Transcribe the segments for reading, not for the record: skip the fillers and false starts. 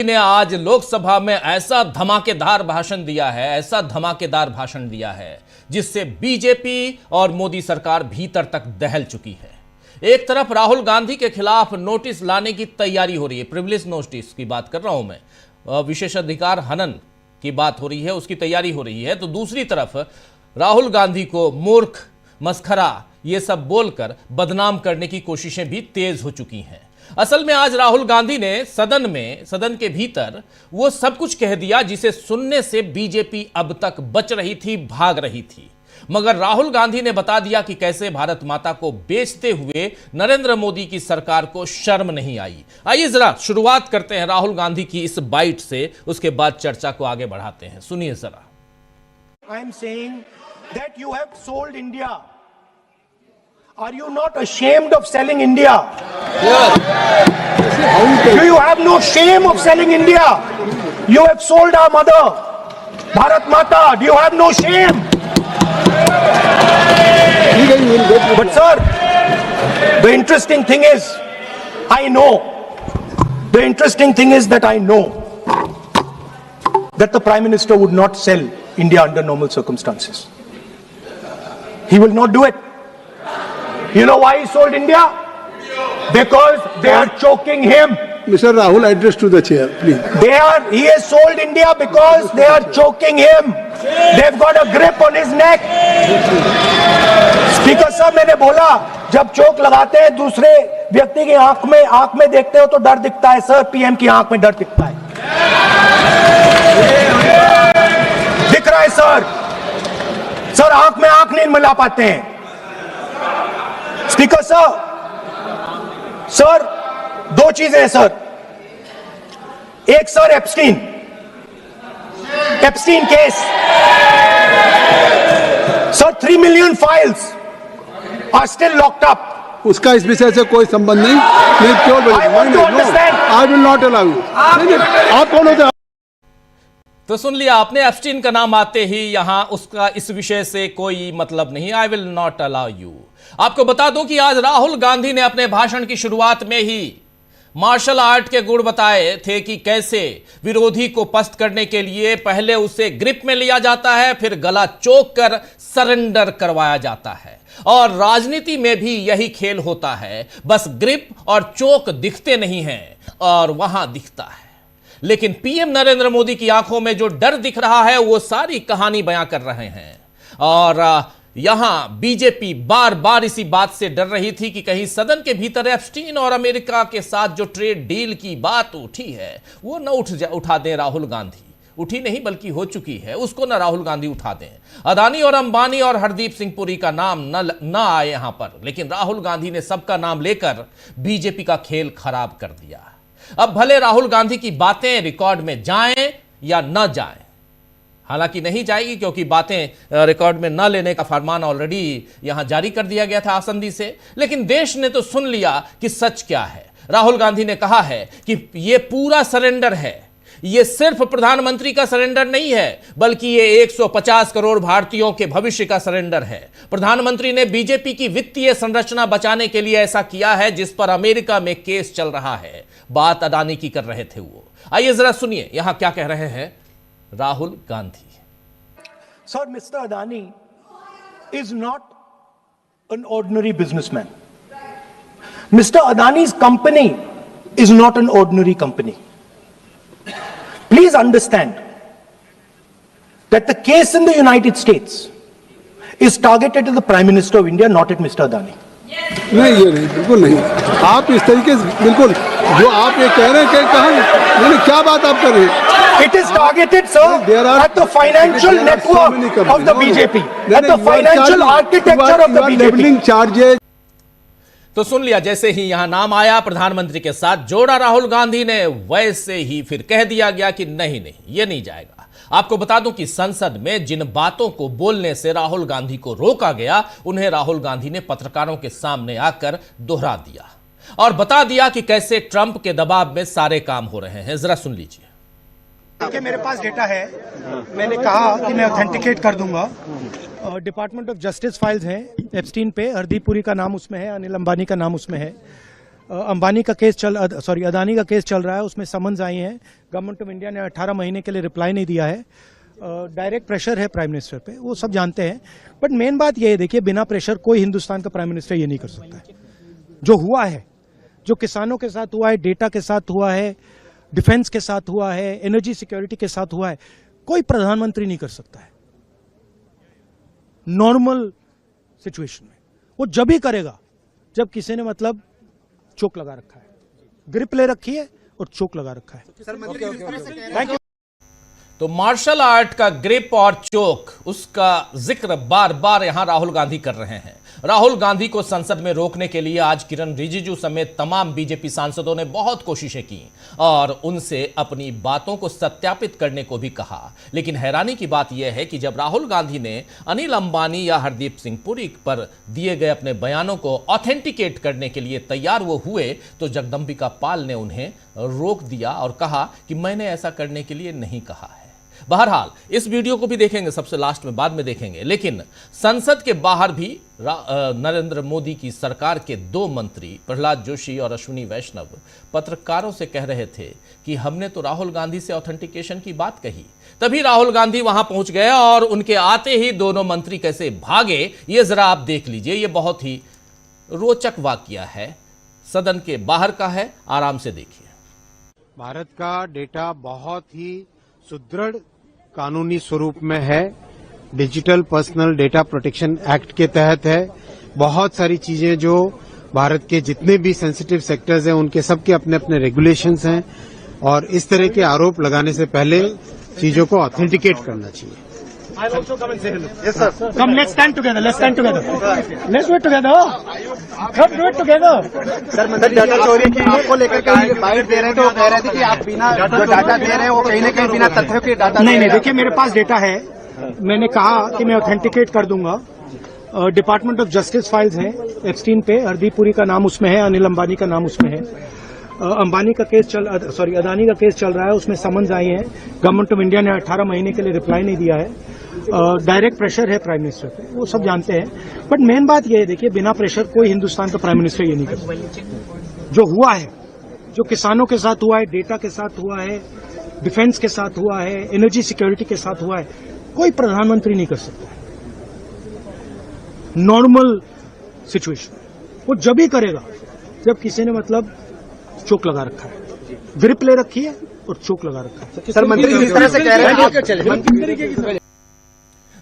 ने आज लोकसभा में ऐसा धमाकेदार भाषण दिया है जिससे बीजेपी और मोदी सरकार भीतर तक दहल चुकी है। एक तरफ राहुल गांधी के खिलाफ नोटिस लाने की तैयारी हो रही है, प्रिविलेज नोटिस की बात कर रहा हूं मैं, विशेषाधिकार हनन की बात हो रही है, उसकी तैयारी हो रही है। तो दूसरी तरफ राहुल गांधी को मूर्ख, मस्खरा ये सब बोलकर बदनाम करने की कोशिशें भी तेज हो चुकी हैं। असल में आज राहुल गांधी ने सदन के भीतर वो सब कुछ कह दिया जिसे सुनने से बीजेपी अब तक बच रही थी, भाग रही थी। मगर राहुल गांधी ने बता दिया कि कैसे भारत माता को बेचते हुए नरेंद्र मोदी की सरकार को शर्म नहीं आई। आइए जरा शुरुआत करते हैं राहुल गांधी की इस बाइट से, उसके बाद चर्चा को आगे बढ़ाते हैं। सुनिए जरा। I am saying that you have sold India. Are you not ashamed of selling India? Yes. Do you have no shame of selling India? You have sold our mother, Bharat Mata. Do you have no shame? But sir, the interesting thing is, the interesting thing is that I know that the Prime Minister would not sell India under normal circumstances. He will not do it. You know why he sold India? Because they are choking him. Mr. Rahul, address to the chair, please. He has sold India because they are choking him. They've got a grip on his neck. Speaker साहब, मैंने बोला जब चोक लगाते हैं दूसरे व्यक्ति की आंख में देखते हो तो डर दिखता है। सर, पीएम की आंख में डर दिखता है, दिख रहा है सर आंख में आंख नहीं मिला पाते हैं। स्पीकर सर दो चीजें हैं सर। एक sir Epstein case sir, 3 million files are still locked up. उसका इस विषय से कोई संबंध नहीं। मैं क्यों बोलूं? I will not allow you. आप कौन होते? तो सुन लिया आपने, एप्स्टीन का नाम आते ही यहां उसका इस विषय से कोई मतलब नहीं। I will not allow you. आपको बता दूं कि आज राहुल गांधी ने अपने भाषण की शुरुआत में ही मार्शल आर्ट के गुण बताए थे कि कैसे विरोधी को पस्त करने के लिए पहले उसे ग्रिप में लिया जाता है, फिर गला चोक कर सरेंडर करवाया जाता है। और राजनीति में भी यही खेल होता है, बस ग्रिप और चोक दिखते नहीं हैं और वहां दिखता है। लेकिन पीएम नरेंद्र मोदी की आंखों में जो डर दिख रहा है वो सारी कहानी बयां कर रहे हैं। और यहां बीजेपी बार बार इसी बात से डर रही थी कि कहीं सदन के भीतर एप्स्टीन और अमेरिका के साथ जो ट्रेड डील की बात उठी है वो न उठा दें राहुल गांधी। उठी नहीं बल्कि हो चुकी है, उसको ना राहुल गांधी उठा दें। अदानी और अंबानी और हरदीप सिंह पुरी का नाम न आए यहां पर, लेकिन राहुल गांधी ने सबका नाम लेकर बीजेपी का खेल खराब कर दिया। अब भले राहुल गांधी की बातें रिकॉर्ड में जाएं या न जाएं, हालांकि नहीं जाएगी क्योंकि बातें रिकॉर्ड में न लेने का फरमान ऑलरेडी यहां जारी कर दिया गया था आसंदी से। लेकिन देश ने तो सुन लिया कि सच क्या है। राहुल गांधी ने कहा है कि यह पूरा सरेंडर है, यह सिर्फ प्रधानमंत्री का सरेंडर नहीं है बल्कि यह 150 करोड़ भारतीयों के भविष्य का सरेंडर है। प्रधानमंत्री ने बीजेपी की वित्तीय संरचना बचाने के लिए ऐसा किया है जिस पर अमेरिका में केस चल रहा है। बात अदानी की कर रहे थे वो। आइए जरा सुनिए यहां क्या कह रहे हैं Rahul Gandhi. Sir, mister Adani is not an ordinary businessman. Mr. Adani's company is not an ordinary company. Please understand that the case in the United States is targeted at the Prime Minister of India, not at Mr. Adani. नहीं, ये नहीं, बिल्कुल नहीं। आप इस तरीके से बिल्कुल जो आप ये कह रहे हैं कहां क्या बात आप कर रहे हैं? It is targeted, sir, at the financial network of the BJP, at the financial architecture of the BJP. तो सुन लिया, जैसे ही यहां नाम आया प्रधानमंत्री के साथ जोड़ा राहुल गांधी ने, वैसे ही फिर कह दिया गया कि नहीं ये नहीं जाएगा। आपको बता दूं कि संसद में जिन बातों को बोलने से राहुल गांधी को रोका गया, उन्हें राहुल गांधी ने पत्रकारों के सामने आकर दोहरा दिया और बता दिया कि कैसे ट्रंप के दबाव में सारे काम हो रहे हैं। जरा सुन लीजिए। कि मेरे पास डेटा है, मैंने कहा कि मैं ऑथेंटिकेट कर दूंगा। डिपार्टमेंट ऑफ जस्टिस फाइल्स हैं एप्स्टीन पे, हरदीप पुरी का नाम उसमें है, अनिल अंबानी का नाम उसमें है। अदानी का केस चल रहा है, उसमें समन्स आई हैं। गवर्नमेंट ऑफ इंडिया ने 18 महीने के लिए रिप्लाई नहीं दिया है। डायरेक्ट प्रेशर है प्राइम मिनिस्टर पे, वो सब जानते हैं। बट मेन बात ये है, देखिए, बिना प्रेशर कोई हिंदुस्तान का प्राइम मिनिस्टर ये नहीं कर सकता है। जो हुआ है, जो किसानों के साथ हुआ है, डेटा के साथ हुआ है, डिफेंस के साथ हुआ है, एनर्जी सिक्योरिटी के साथ हुआ है, कोई प्रधानमंत्री नहीं कर सकता है नॉर्मल सिचुएशन में। वो जब ही करेगा जब किसी ने मतलब चोक लगा रखा है, ग्रिप ले रखी है और चोक लगा रखा है। Thank you. तो मार्शल आर्ट का ग्रिप और चोक, उसका जिक्र बार बार यहां राहुल गांधी कर रहे हैं। राहुल गांधी को संसद में रोकने के लिए आज किरण रिजिजू समेत तमाम बीजेपी सांसदों ने बहुत कोशिशें की और उनसे अपनी बातों को सत्यापित करने को भी कहा। लेकिन हैरानी की बात यह है कि जब राहुल गांधी ने अनिल अंबानी या हरदीप सिंह पुरी पर दिए गए अपने बयानों को ऑथेंटिकेट करने के लिए तैयार वो हुए, तो जगदंबिका पाल ने उन्हें रोक दिया और कहा कि मैंने ऐसा करने के लिए नहीं कहा है। बहरहाल इस वीडियो को भी देखेंगे, सबसे लास्ट में बाद में देखेंगे। लेकिन संसद के बाहर भी नरेंद्र मोदी की सरकार के 2 मंत्री प्रहलाद जोशी और अश्विनी वैष्णव पत्रकारों से कह रहे थे कि हमने तो राहुल गांधी से ऑथेंटिकेशन की बात कही। तभी राहुल गांधी वहां पहुंच गए और उनके आते ही दोनों मंत्री कैसे भागे, ये जरा आप देख लीजिए। ये बहुत ही रोचक वाकया है, सदन के बाहर का है, आराम से देखिए। भारत का डेटा बहुत ही सुदृढ़ कानूनी स्वरूप में है, digital personal data protection act के तहत है। बहुत सारी चीजें जो भारत के जितने भी सेंसिटिव सेक्टर्स हैं उनके सबके अपने अपने रेगुलेशंस हैं और इस तरह के आरोप लगाने से पहले चीजों को ऑथेंटिकेट करना चाहिए। I'll also come and say hello. Yes, sir. Come, let's stand together. Let's stand together. Let's do it together. Come, do it together. Sir, मतलब डाटा चोरी को लेकर कहीं बाइट दे रहे हैं, तो कह रहे थे कि आप बिना जो डाटा दे रहे हैं वो कहीं न कहीं बिना तथ्यों के डाटा नहीं, देखिए, मेरे पास डेटा है। मैंने कहा कि मैं ऑथेंटिकेट कर दूंगा। डिपार्टमेंट ऑफ जस्टिस फाइल्स हैं एप्स्टीन पे, हरदीप पुरी का नाम उसमें है, अनिल अंबानी का नाम उसमें है। अदानी का केस चल रहा है, उसमें समन्स आई हैं। गवर्नमेंट ऑफ इंडिया ने 18 महीने के लिए रिप्लाई नहीं दिया है। डायरेक्ट प्रेशर है प्राइम मिनिस्टर पे, वो सब जानते हैं। बट मेन बात ये है, देखिए, बिना प्रेशर कोई हिंदुस्तान का प्राइम मिनिस्टर ये नहीं कर सकता। जो हुआ है, जो किसानों के साथ हुआ है, डेटा के साथ हुआ है, डिफेंस के साथ हुआ है, एनर्जी सिक्योरिटी के साथ हुआ है, कोई प्रधानमंत्री नहीं कर सकता नॉर्मल सिचुएशन। वो जब ही करेगा जब किसी ने मतलब चोक लगा रखा है, ग्रिप ले रखी है और चोक लगा रखा है। सर, मंत्री इस तरह से कह रहे हैं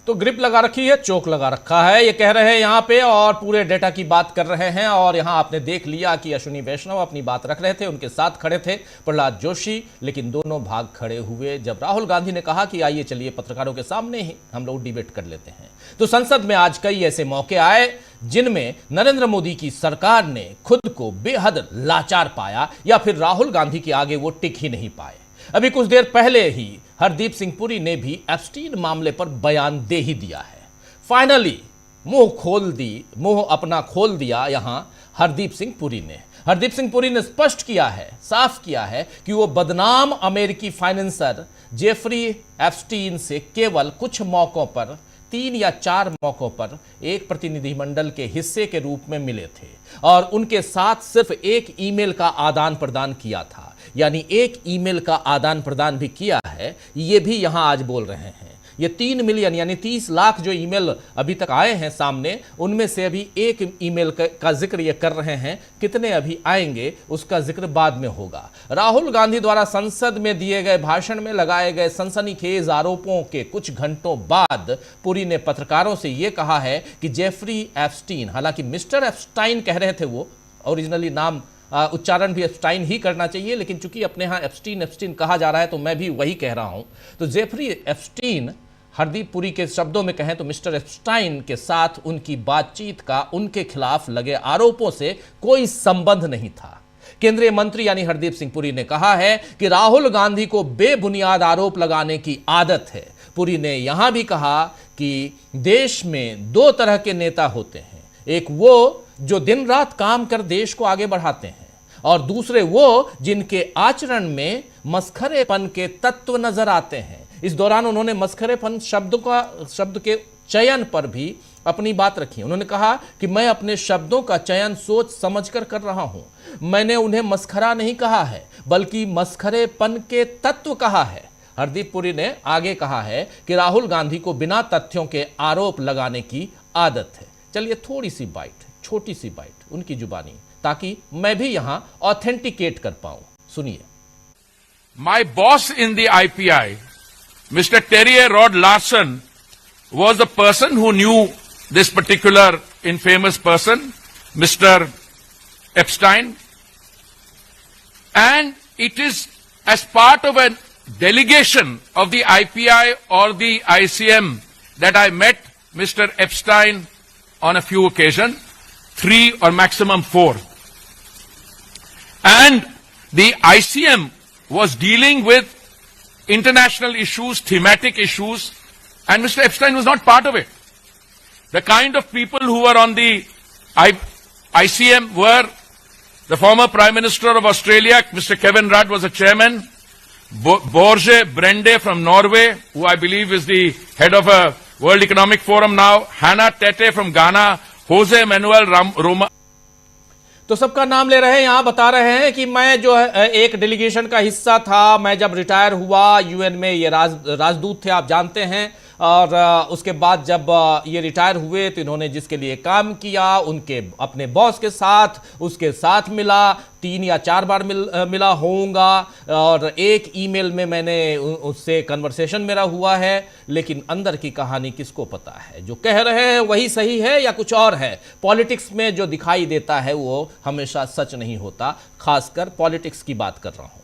तो ग्रिप लगा रखी है, चोक लगा रखा है, ये कह रहे हैं यहां पे, और पूरे डेटा की बात कर रहे हैं। और यहां आपने देख लिया कि अश्विनी वैष्णव अपनी बात रख रहे थे, उनके साथ खड़े थे प्रहलाद जोशी, लेकिन दोनों भाग खड़े हुए जब राहुल गांधी ने कहा कि आइए चलिए पत्रकारों के सामने ही हम लोग डिबेट कर लेते हैं। तो संसद में आज कई ऐसे मौके आए जिनमें नरेंद्र मोदी की सरकार ने खुद को बेहद लाचार पाया या फिर राहुल गांधी के आगे वो टिक ही नहीं पाए। अभी कुछ देर पहले ही हरदीप सिंह पुरी ने भी एप्स्टीन मामले पर बयान दे ही दिया है। फाइनली मुंह अपना खोल दिया यहां हरदीप सिंह पुरी ने। हरदीप सिंह पुरी ने स्पष्ट किया है, साफ किया है कि वो बदनाम अमेरिकी फाइनेंसर जेफरी एप्स्टीन से केवल कुछ मौकों पर, 3 या 4 मौकों पर एक प्रतिनिधिमंडल के हिस्से के रूप में मिले थे और उनके साथ सिर्फ एक ईमेल का आदान प्रदान किया था। यानी एक ईमेल का आदान प्रदान भी किया है, ये भी यहां आज बोल रहे हैं। ये 3 मिलियन यानी 30 लाख जो ईमेल अभी तक आए हैं सामने, उनमें से अभी एक ईमेल का जिक्र ये कर रहे हैं। कितने अभी आएंगे उसका जिक्र बाद में होगा। राहुल गांधी द्वारा संसद में दिए गए भाषण में लगाए गए सनसनीखेज आरोपों के कुछ घंटों बाद पुरी ने पत्रकारों से यह कहा है कि जेफरी एप्स्टीन, हालांकि मिस्टर एप्स्टाइन कह रहे थे वो, ओरिजिनली नाम उच्चारण भी एप्स्टाइन ही करना चाहिए, लेकिन चूंकि अपने यहां एप्स्टीन कहा जा रहा है तो मैं भी वही कह रहा हूं। तो जेफरी एप्स्टीन, हरदीप पुरी के शब्दों में कहें तो मिस्टर एप्स्टाइन के साथ उनकी बातचीत का उनके खिलाफ लगे आरोपों से कोई संबंध नहीं था। केंद्रीय मंत्री यानी हरदीप सिंह पुरी ने कहा है कि राहुल गांधी को बेबुनियाद आरोप लगाने की आदत है। पुरी ने यहां भी कहा कि देश में 2 तरह के नेता होते हैं, एक वो जो दिन रात काम कर देश को आगे बढ़ाते हैं और दूसरे वो जिनके आचरण में मस्खरेपन के तत्व नजर आते हैं। इस दौरान उन्होंने मस्खरेपन शब्द के चयन पर भी अपनी बात रखी। उन्होंने कहा कि मैं अपने शब्दों का चयन सोच समझकर कर रहा हूं। मैंने उन्हें मस्खरा नहीं कहा है, बल्कि मस्खरेपन के तत्व कहा है। हरदीप पुरी ने आगे कहा है कि राहुल गांधी को बिना तथ्यों के आरोप लगाने की आदत है। चलिए थोड़ी सी बाइट, छोटी सी बाइट उनकी जुबानी, ताकि मैं भी यहां ऑथेंटिकेट कर पाऊं। सुनिए। My boss in the IPI, Mr. Terry Rod Larson, was the person who knew this particular infamous person, Mr. Epstein. And it is as part of a delegation of the IPI or the ICM that I met Mr. Epstein on a few occasions, 3 or maximum 4. And the ICM was dealing with international issues, thematic issues, and Mr. Epstein was not part of it. The kind of people who were on the ICM were the former Prime Minister of Australia, Mr. Kevin Rudd was the chairman, Borge Brende from Norway, who I believe is the head of a World Economic Forum now, Hannah Tete from Ghana, Jose Manuel Roma. तो सबका नाम ले रहे हैं, यहां बता रहे हैं कि मैं जो है एक डेलीगेशन का हिस्सा था। मैं जब रिटायर हुआ यूएन में, ये राजदूत थे आप जानते हैं, और उसके बाद जब ये रिटायर हुए तो इन्होंने जिसके लिए काम किया उनके अपने बॉस के साथ, उसके साथ मिला, 3 या 4 बार मिला होऊंगा, और एक ईमेल में मैंने उससे कन्वर्सेशन मेरा हुआ है। लेकिन अंदर की कहानी किसको पता है? जो कह रहे हैं वही सही है या कुछ और है? पॉलिटिक्स में जो दिखाई देता है वो हमेशा सच नहीं होता, खासकर पॉलिटिक्स की बात कर रहा हूं।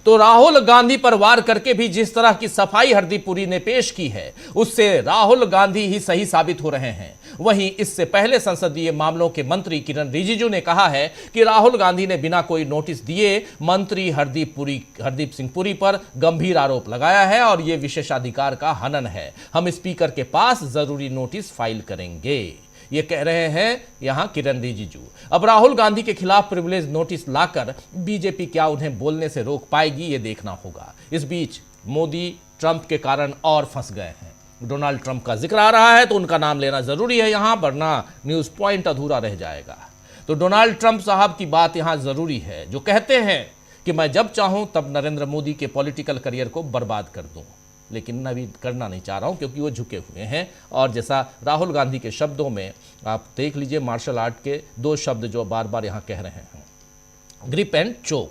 तो राहुल गांधी पर वार करके भी जिस तरह की सफाई हरदीप पुरी ने पेश की है, उससे राहुल गांधी ही सही साबित हो रहे हैं। वहीं इससे पहले संसदीय मामलों के मंत्री किरण रिजिजू ने कहा है कि राहुल गांधी ने बिना कोई नोटिस दिए मंत्री हरदीप सिंह पुरी पर गंभीर आरोप लगाया है और यह विशेषाधिकार का हनन है। हम स्पीकर के पास जरूरी नोटिस फाइल करेंगे, ये कह रहे हैं यहां किरण रिजिजू। अब राहुल गांधी के खिलाफ प्रिविलेज नोटिस लाकर बीजेपी क्या उन्हें बोलने से रोक पाएगी, ये देखना होगा। इस बीच मोदी ट्रंप के कारण और फंस गए हैं। डोनाल्ड ट्रंप का जिक्र आ रहा है तो उनका नाम लेना जरूरी है यहां, वरना न्यूज पॉइंट अधूरा रह जाएगा। तो डोनाल्ड ट्रंप साहब की बात यहां जरूरी है, जो कहते हैं कि मैं जब चाहूं तब नरेंद्र मोदी के पॉलिटिकल करियर को बर्बाद कर दूं, लेकिन मैं भी करना नहीं चाह रहा हूं क्योंकि वो झुके हुए हैं। और जैसा राहुल गांधी के शब्दों में आप देख लीजिए, मार्शल आर्ट के 2 शब्द जो बार बार यहां कह रहे हैं, ग्रिप एंड चोक।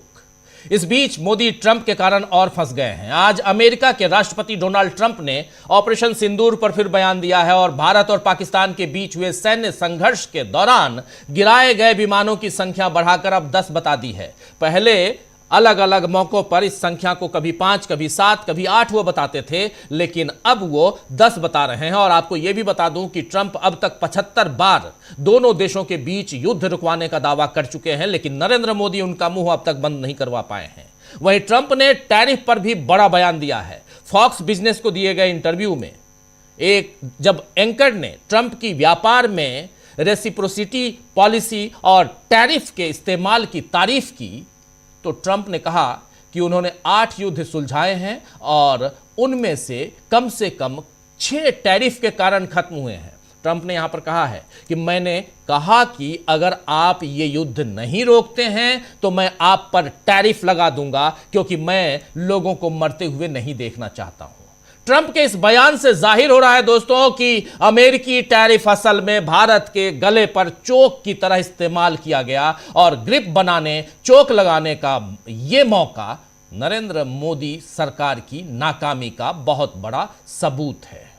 इस बीच मोदी ट्रंप के कारण और फंस गए हैं। आज अमेरिका के राष्ट्रपति डोनाल्ड ट्रंप ने ऑपरेशन सिंदूर पर फिर बयान दिया है और भारत और पाकिस्तान के बीच हुए सैन्य संघर्ष के दौरान गिराए गए विमानों की संख्या बढ़ाकर अब 10 बता दी है। पहले अलग अलग मौकों पर इस संख्या को कभी 5, कभी 7, कभी 8 वो बताते थे, लेकिन अब वो 10 बता रहे हैं। और आपको यह भी बता दूं कि ट्रंप अब तक 75 बार दोनों देशों के बीच युद्ध रुकवाने का दावा कर चुके हैं, लेकिन नरेंद्र मोदी उनका मुंह अब तक बंद नहीं करवा पाए हैं। वहीं ट्रंप ने टैरिफ पर भी बड़ा बयान दिया है। फॉक्स बिजनेस को दिए गए इंटरव्यू में जब एंकर ने ट्रंप की व्यापार में रेसिप्रोसिटी पॉलिसी और टैरिफ के इस्तेमाल की तारीफ की, तो ट्रंप ने कहा कि उन्होंने 8 युद्ध सुलझाए हैं और उनमें से कम 6 टैरिफ के कारण खत्म हुए हैं। ट्रंप ने यहां पर कहा है कि मैंने कहा कि अगर आप ये युद्ध नहीं रोकते हैं तो मैं आप पर टैरिफ लगा दूंगा, क्योंकि मैं लोगों को मरते हुए नहीं देखना चाहता हूं। ट्रंप के इस बयान से जाहिर हो रहा है दोस्तों कि अमेरिकी टैरिफ असल में भारत के गले पर चोक की तरह इस्तेमाल किया गया और ग्रिप बनाने, चोक लगाने का यह मौका नरेंद्र मोदी सरकार की नाकामी का बहुत बड़ा सबूत है।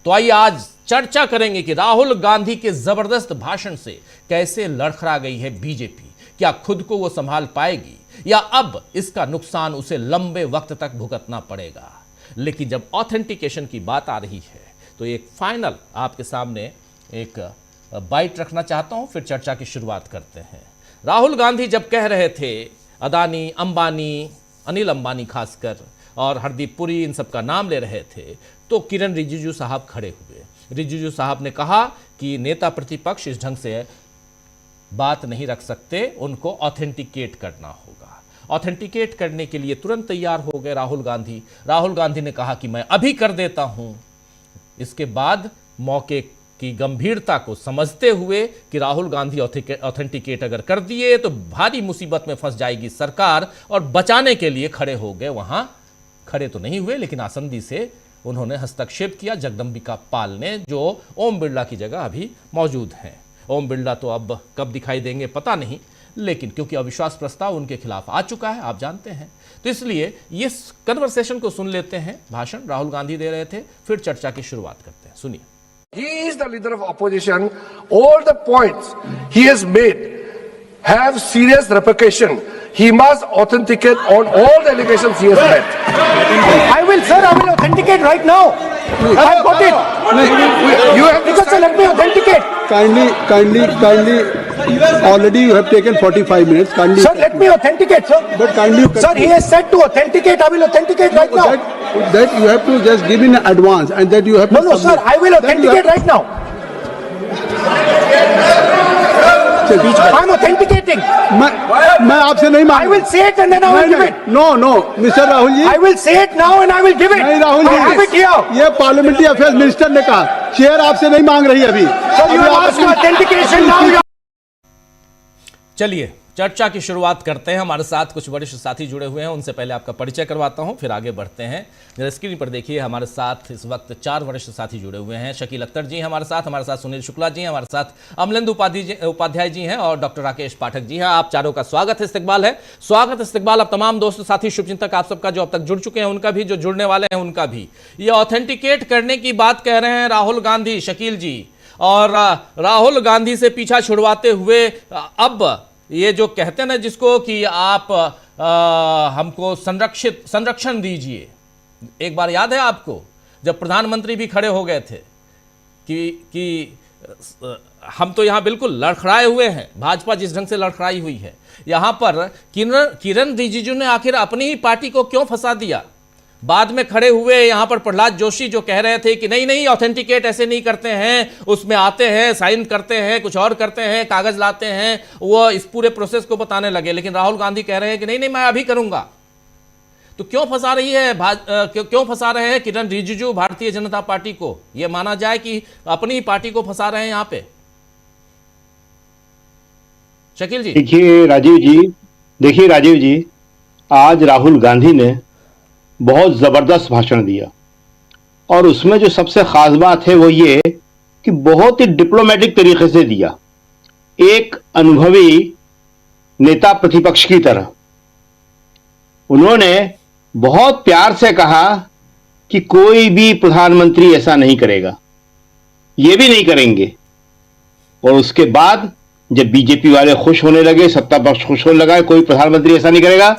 तो आइए आज चर्चा करेंगे कि राहुल गांधी के जबरदस्त भाषण से कैसे लड़खड़ा गई है बीजेपी। क्या खुद को वो संभाल पाएगी या अब इसका नुकसान उसे लंबे वक्त तक भुगतना पड़ेगा? लेकिन जब ऑथेंटिकेशन की बात आ रही है तो एक फाइनल आपके सामने एक बाइट रखना चाहता हूं, फिर चर्चा की शुरुआत करते हैं। राहुल गांधी जब कह रहे थे अदानी, अंबानी, अनिल अंबानी खासकर, और हरदीप पुरी, इन सब का नाम ले रहे थे, तो किरण रिजिजू साहब खड़े हुए। रिजिजू साहब ने कहा कि नेता प्रतिपक्ष इस ढंग से बात नहीं रख सकते, उनको ऑथेंटिकेट करना होगा। ऑथेंटिकेट करने के लिए तुरंत तैयार हो गए राहुल गांधी। राहुल गांधी ने कहा कि मैं अभी कर देता हूं। इसके बाद मौके की गंभीरता को समझते हुए कि राहुल गांधी ऑथेंटिकेट अगर कर दिए तो भारी मुसीबत में फंस जाएगी सरकार, और बचाने के लिए खड़े हो गए। वहां खड़े तो नहीं हुए, लेकिन आसंदी से उन्होंने हस्तक्षेप किया जगदंबिका पाल ने, जो ओम बिरला की जगह अभी मौजूद हैं। ओम बिरला तो अब कब दिखाई देंगे पता नहीं, लेकिन क्योंकि अविश्वास प्रस्ताव उनके खिलाफ आ चुका है, आप जानते हैं, तो इसलिए इस कन्वर्सेशन को सुन लेते हैं। भाषण राहुल गांधी दे रहे थे, फिर चर्चा की शुरुआत करते हैं, सुनिए। He is the leader of opposition. All the points he has made have serious repercussion. He must authenticate on all the allegations he has made. I will authenticate right now. I've got it. You have to Sir, let me authenticate. Kindly. Already you have taken 45 minutes. Kindly. Sir, let me authenticate, sir. But kindly. Sir, he has said to authenticate. I will authenticate right now. That you have to just give in advance, and that you have to. No, sir, I will authenticate right now. I'm authenticating. मैं आपसे नहीं मांग। I will say it and then I will give it. No, Mr. Rahul ji. I will say it now and I will give it. नहीं Rahul ji. I have it here. ये parliamentary affairs minister ने कहा, chair आपसे नहीं मांग रही अभी। Sir, you have asked for authentication now. चलिए चर्चा की शुरुआत करते हैं। हमारे साथ कुछ वरिष्ठ साथी जुड़े हुए हैं, उनसे पहले आपका परिचय करवाता हूं, फिर आगे बढ़ते हैं। जरा स्क्रीन पर देखिए, हमारे साथ इस वक्त 4 वरिष्ठ साथी जुड़े हुए हैं। शकील अख्तर जी हमारे साथ सुनील शुक्ला जी, हमारे साथ अमलेंदु उपाध्याय जी हैं, और डॉक्टर राकेश पाठक जी हैं। आप चारों का स्वागत है, इस्तकबाल अब तमाम दोस्त साथी शुभचिंतक आप सबका जो अब तक जुड़ चुके हैं उनका भी, जो जुड़ने वाले हैं उनका भी। ये ऑथेंटिकेट करने की बात कह रहे हैं राहुल गांधी, शकील जी, और राहुल गांधी से पीछा छुड़वाते हुए अब ये जो कहते हैं ना जिसको कि आप हमको संरक्षण दीजिए। एक बार याद है आपको जब प्रधानमंत्री भी खड़े हो गए थे कि हम तो यहाँ बिल्कुल लड़खड़ाए हुए हैं, भाजपा जिस ढंग से लड़खड़ाई हुई है, यहाँ पर किरण रिजिजू ने आखिर अपनी ही पार्टी को क्यों फंसा दिया। बाद में खड़े हुए यहाँ पर प्रहलाद जोशी जो कह रहे थे कि नहीं ऑथेंटिकेट ऐसे नहीं करते हैं, उसमें आते हैं, साइन करते हैं, कुछ और करते हैं, कागज लाते हैं, वो इस पूरे प्रोसेस को बताने लगे। लेकिन राहुल गांधी कह रहे हैं कि नहीं मैं अभी करूंगा। तो क्यों फंसा रही है क्यों फंसा रहे हैं किरण रिजिजू भारतीय जनता पार्टी को? यह माना जाए कि अपनी ही पार्टी को फंसा रहे हैं यहाँ पे। शकील जी। देखिए राजीव जी, आज राहुल गांधी ने बहुत जबरदस्त भाषण दिया, और उसमें जो सबसे खास बात है वो ये कि बहुत ही डिप्लोमेटिक तरीके से दिया, एक अनुभवी नेता प्रतिपक्ष की तरह। उन्होंने बहुत प्यार से कहा कि कोई भी प्रधानमंत्री ऐसा नहीं करेगा, ये भी नहीं करेंगे। और उसके बाद जब बीजेपी वाले खुश होने लगे, सत्ता पक्ष खुश होने लगा, कोई प्रधानमंत्री ऐसा नहीं करेगा,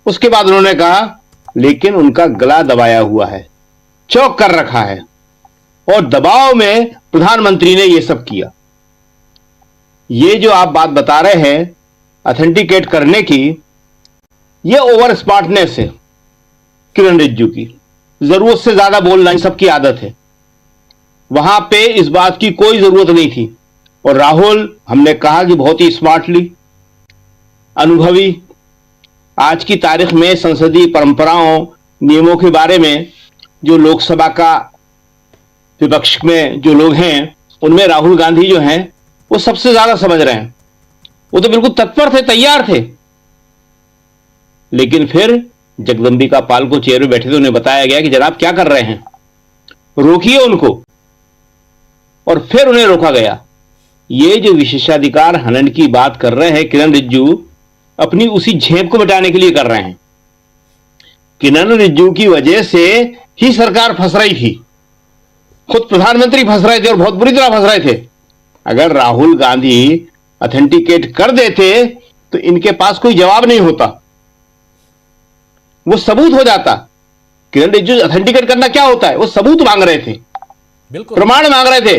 उसके बाद उन्होंने कहा लेकिन उनका गला दबाया हुआ है, चौक कर रखा है, और दबाव में प्रधानमंत्री ने यह सब किया। ये जो आप बात बता रहे हैं ऑथेंटिकेट करने की, यह ओवर स्मार्टनेस है किरण रिजिजू की। जरूरत से ज्यादा बोलना सबकी आदत है, वहां पे इस बात की कोई जरूरत नहीं थी। और राहुल, हमने कहा कि बहुत ही स्मार्टली, अनुभवी, आज की तारीख में संसदीय परंपराओं, नियमों के बारे में जो लोकसभा का विपक्ष में जो लोग हैं उनमें राहुल गांधी जो हैं वो सबसे ज्यादा समझ रहे हैं। वो तो बिल्कुल तत्पर थे, तैयार थे। लेकिन फिर जगदंबिका पाल को चेयर में बैठे थे, उन्हें बताया गया कि जनाब क्या कर रहे हैं, रोकिए उनको, और फिर उन्हें रोका गया। ये जो विशेषाधिकार हनन की बात कर रहे हैं किरण रिजिजू, अपनी उसी झेप को मिटाने के लिए कर रहे हैं। किरण रिजिजू की वजह से ही सरकार फंस रही थी, खुद प्रधानमंत्री फंस रहे थे, और बहुत बुरी तरह फंस रहे थे। अगर राहुल गांधी ऑथेंटिकेट कर देते तो इनके पास कोई जवाब नहीं होता, वो सबूत हो जाता। किरण रिजिजू ऑथेंटिकेट करना क्या होता है, वो सबूत मांग रहे थे, बिल्कुल प्रमाण मांग रहे थे,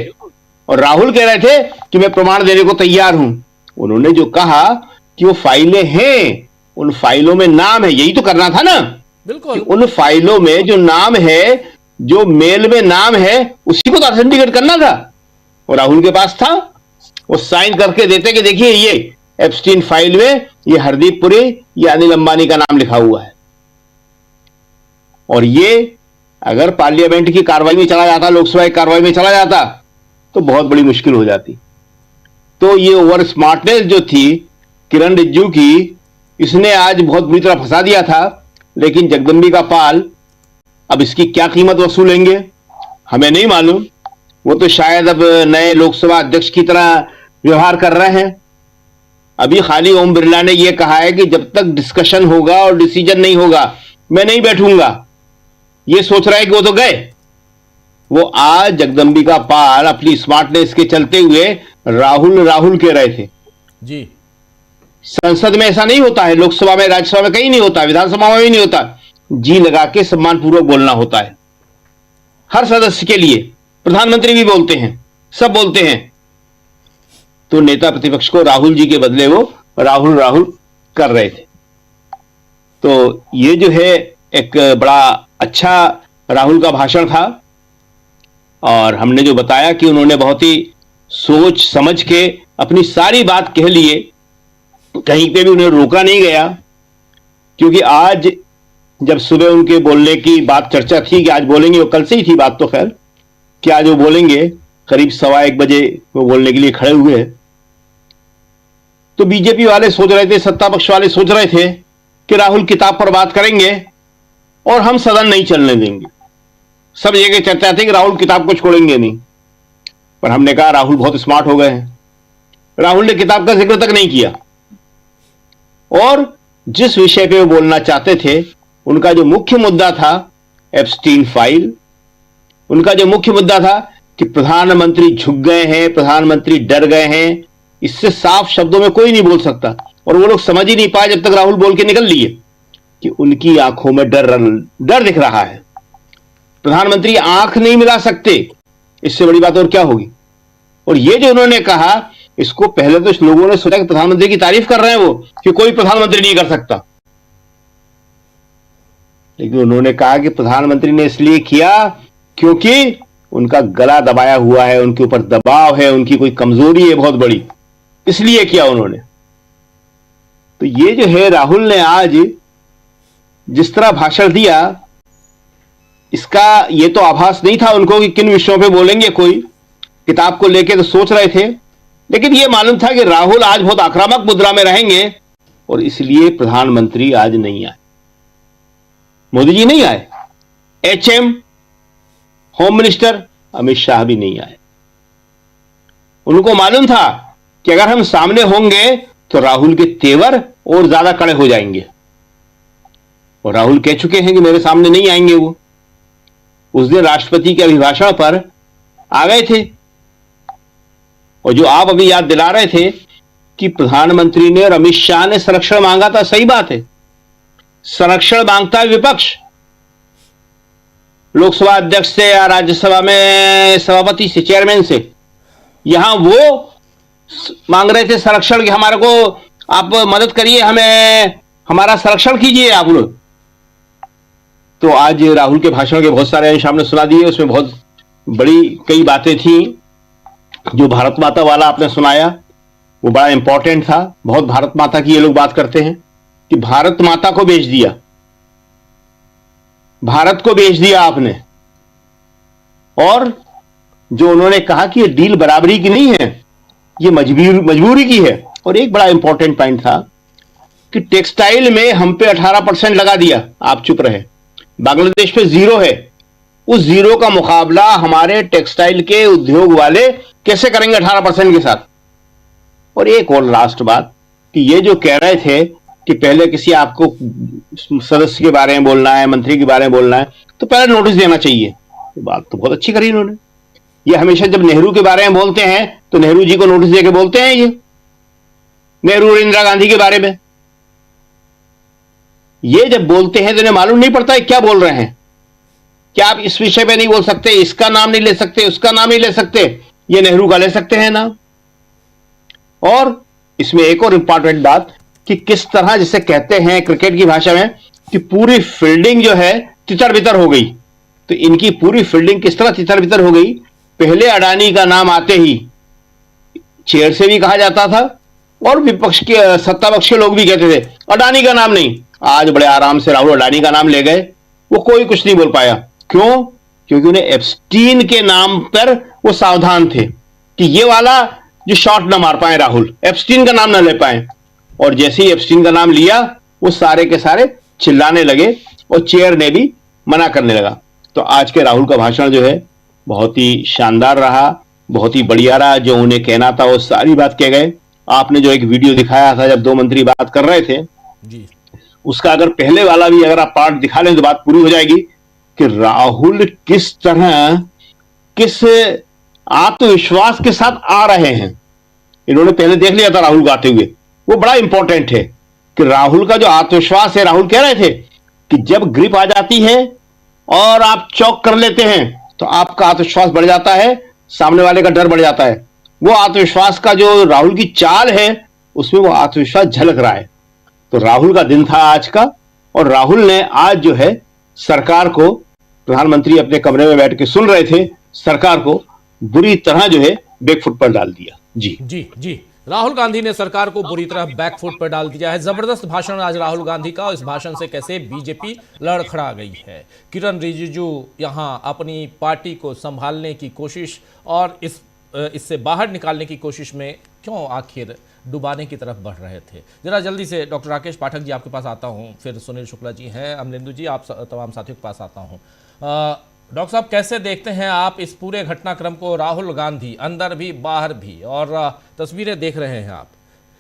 और राहुल कह रहे थे कि मैं प्रमाण देने को तैयार हूं। उन्होंने जो कहा कि वो फाइलें हैं, उन फाइलों में नाम है, यही तो करना था ना। बिल्कुल, उन फाइलों में जो नाम है, जो मेल में नाम है, उसी को तो ऑथेंटिकेट करना था, और राहुल के पास था। वो साइन करके देते कि देखिए ये एप्स्टीन फाइल में ये हरदीप पुरी, ये अनिल अंबानी का नाम लिखा हुआ है। और ये अगर पार्लियामेंट की कार्रवाई में चला जाता, लोकसभा की कार्रवाई में चला जाता, तो बहुत बड़ी मुश्किल हो जाती। तो ये ओवर स्मार्टनेस जो थी किरण रिजिजू की, इसने आज बहुत बुरी तरह फंसा दिया था। लेकिन जगदम्बिका पाल अब इसकी क्या कीमत वसूलेंगे हमें नहीं मालूम। वो तो शायद अब नए लोकसभा अध्यक्ष की तरह व्यवहार कर रहे हैं। अभी खाली ओम बिरला ने यह कहा है कि जब तक डिस्कशन होगा और डिसीजन नहीं होगा मैं नहीं बैठूंगा। ये सोच रहा है कि वो तो गए। वो आज जगदम्बिका पाल अपनी स्मार्टनेस के चलते हुए राहुल कह रहे थे जी। संसद में ऐसा नहीं होता है, लोकसभा में, राज्यसभा में कहीं नहीं होता, विधानसभा में भी नहीं होता। जी लगा के सम्मानपूर्वक बोलना होता है हर सदस्य के लिए। प्रधानमंत्री भी बोलते हैं, सब बोलते हैं। तो नेता प्रतिपक्ष को राहुल जी के बदले वो राहुल कर रहे थे। तो ये जो है एक बड़ा अच्छा राहुल का भाषण था। और हमने जो बताया कि उन्होंने बहुत ही सोच समझ के अपनी सारी बात कह लिए, कहीं पे भी उन्हें रोका नहीं गया। क्योंकि आज जब सुबह उनके बोलने की बात चर्चा थी कि आज बोलेंगे, वो कल से ही थी बात तो खैर, कि आज वो बोलेंगे, करीब 1:15 बजे वो बोलने के लिए खड़े हुए हैं। तो बीजेपी वाले सोच रहे थे, सत्ता पक्ष वाले सोच रहे थे कि राहुल किताब पर बात करेंगे और हम सदन नहीं चलने देंगे। सब जगह चर्चा थी कि राहुल किताब को छोड़ेंगे नहीं। पर हमने कहा राहुल बहुत स्मार्ट हो गए हैं, राहुल ने किताब का जिक्र तक नहीं किया। और जिस विषय पे वो बोलना चाहते थे, उनका जो मुख्य मुद्दा था एप्स्टीन फाइल, उनका जो मुख्य मुद्दा था कि प्रधानमंत्री झुक गए हैं, प्रधानमंत्री डर गए हैं, इससे साफ शब्दों में कोई नहीं बोल सकता। और वो लोग समझ ही नहीं पाए जब तक राहुल बोल के निकल लिए कि उनकी आंखों में डर दिख रहा है। प्रधानमंत्री आंख नहीं मिला सकते, इससे बड़ी बात और क्या होगी। और ये जो उन्होंने कहा, इसको पहले तो लोगों ने सोचा कि प्रधानमंत्री की तारीफ कर रहे हैं वो, कि कोई प्रधानमंत्री नहीं कर सकता। लेकिन उन्होंने कहा कि प्रधानमंत्री ने इसलिए किया क्योंकि उनका गला दबाया हुआ है, उनके ऊपर दबाव है, उनकी कोई कमजोरी है बहुत बड़ी, इसलिए किया उन्होंने। तो ये जो है राहुल ने आज जिस तरह भाषण दिया, इसका ये तो आभास नहीं था उनको कि किन विषयों पे बोलेंगे। कोई किताब को लेके तो सोच रहे थे, लेकिन ये मालूम था कि राहुल आज बहुत आक्रामक मुद्रा में रहेंगे और इसलिए प्रधानमंत्री आज नहीं आए, मोदी जी नहीं आए, HM home minister Amit Shah भी नहीं आए। उनको मालूम था कि अगर हम सामने होंगे तो राहुल के तेवर और ज्यादा कड़े हो जाएंगे। और राहुल कह चुके हैं कि मेरे सामने नहीं आएंगे। वो उस दिन राष्ट्रपति के अभिभाषण पर आ गए थे। और जो आप अभी याद दिला रहे थे कि प्रधानमंत्री ने और अमित शाह ने संरक्षण मांगा था, सही बात है, संरक्षण मांगता है विपक्ष, लोकसभा अध्यक्ष से या राज्यसभा में सभापति से, चेयरमैन से। यहां वो मांग रहे थे संरक्षण, कि हमारे को आप मदद करिए, हमें हमारा संरक्षण कीजिए आप लोग। तो आज राहुल के भाषण के बहुत सारे अंश हमने सुना दिए, उसमें बहुत बड़ी कई बातें थी। जो भारत माता वाला आपने सुनाया वो बड़ा इंपॉर्टेंट था। बहुत भारत माता की ये लोग बात करते हैं कि भारत माता को बेच दिया, भारत को बेच दिया आपने। और जो उन्होंने कहा कि ये डील बराबरी की नहीं है, ये मजबूरी की है। और एक बड़ा इंपॉर्टेंट पॉइंट था कि टेक्सटाइल में हम पे 18% लगा दिया, आप चुप रहे। बांग्लादेश पे 0 है, उस 0 का मुकाबला हमारे टेक्सटाइल के उद्योग वाले कैसे करेंगे 18% के साथ। और एक और लास्ट बात कि ये जो कह रहे थे कि पहले किसी आपको सदस्य के बारे में बोलना है, मंत्री के बारे में बोलना है, तो पहले नोटिस देना चाहिए। ये बात तो बहुत अच्छी करी इन्होंने। ये हमेशा जब नेहरू के बारे में बोलते हैं तो नेहरू जी को नोटिस देके बोलते हैं, ये नेहरू और इंदिरा गांधी के बारे में ये जब बोलते हैं तो इन्हें मालूम नहीं पड़ता है क्या बोल रहे हैं। क्या आप इस विषय पे नहीं बोल सकते, इसका नाम नहीं ले सकते, उसका नाम नहीं ले सकते, ये नेहरू का ले सकते हैं नाम। और इसमें एक और इंपॉर्टेंट बात कि किस तरह जिसे कहते हैं क्रिकेट की भाषा में कि पूरी फील्डिंग जो है तितर बितर हो गई। तो इनकी पूरी फील्डिंग किस तरह तितर बितर हो गई, पहले अडानी का नाम आते ही चेयर से भी कहा जाता था और विपक्ष के सत्ता पक्ष के लोग भी कहते थे अडानी का नाम नहीं। आज बड़े आराम से राहुल अडानी का नाम ले गए, वो कोई कुछ नहीं बोल पाया। क्यों? क्योंकि उन्हें एप्स्टीन के नाम पर वो सावधान थे कि ये वाला जो शॉट ना मार पाए राहुल, एप्स्टीन का नाम ना ले पाए। और जैसे ही एप्स्टीन का नाम लिया वो सारे के सारे चिल्लाने लगे और चेयर ने भी मना करने लगा। तो आज के राहुल का भाषण जो है बहुत ही शानदार रहा, बहुत ही बढ़िया रहा। जो उन्हें कहना था वो सारी बात कह गए। आपने जो एक वीडियो दिखाया था जब दो मंत्री बात कर रहे थे जी, उसका अगर पहले वाला भी अगर आप पार्ट दिखा लें तो बात पूरी हो जाएगी कि राहुल किस तरह, किस आत्मविश्वास के साथ आ रहे हैं। इन्होंने पहले देख लिया था राहुल गाते हुए, वो बड़ा इंपॉर्टेंट है कि राहुल का जो आत्मविश्वास है। राहुल कह रहे थे कि जब ग्रिप आ जाती है और आप चौक कर लेते हैं तो आपका आत्मविश्वास बढ़ जाता है, सामने वाले का डर बढ़ जाता है। वो आत्मविश्वास का जो राहुल की चाल है उसमें वो आत्मविश्वास झलक रहा है। तो राहुल का दिन था आज का, और राहुल ने आज जो है सरकार को, प्रधानमंत्री अपने कमरे में बैठ के सुन रहे थे, सरकार को बुरी तरह जो है बैकफुट पर डाल दिया। जी जी, जी, राहुल गांधी ने सरकार को बुरी तरह बैकफुट पर डाल दिया है। जबरदस्त भाषण आज राहुल गांधी का, और इस भाषण से कैसे बीजेपी लड़खड़ा गई है। किरण रिजिजू यहां अपनी पार्टी को संभालने की कोशिश और इससे बाहर निकालने की कोशिश में क्यों आखिर डुबाने की तरफ बढ़ रहे थे। जरा जल्दी से डॉक्टर राकेश पाठक जी आपके पास आता हूं, फिर सुनील शुक्ला जी हैं, अमलेंदु जी, आप तमाम साथियों के पास आता हूं। डॉक्टर साहब, कैसे देखते हैं आप इस पूरे घटनाक्रम को? राहुल गांधी अंदर भी बाहर भी, और तस्वीरें देख रहे हैं आप,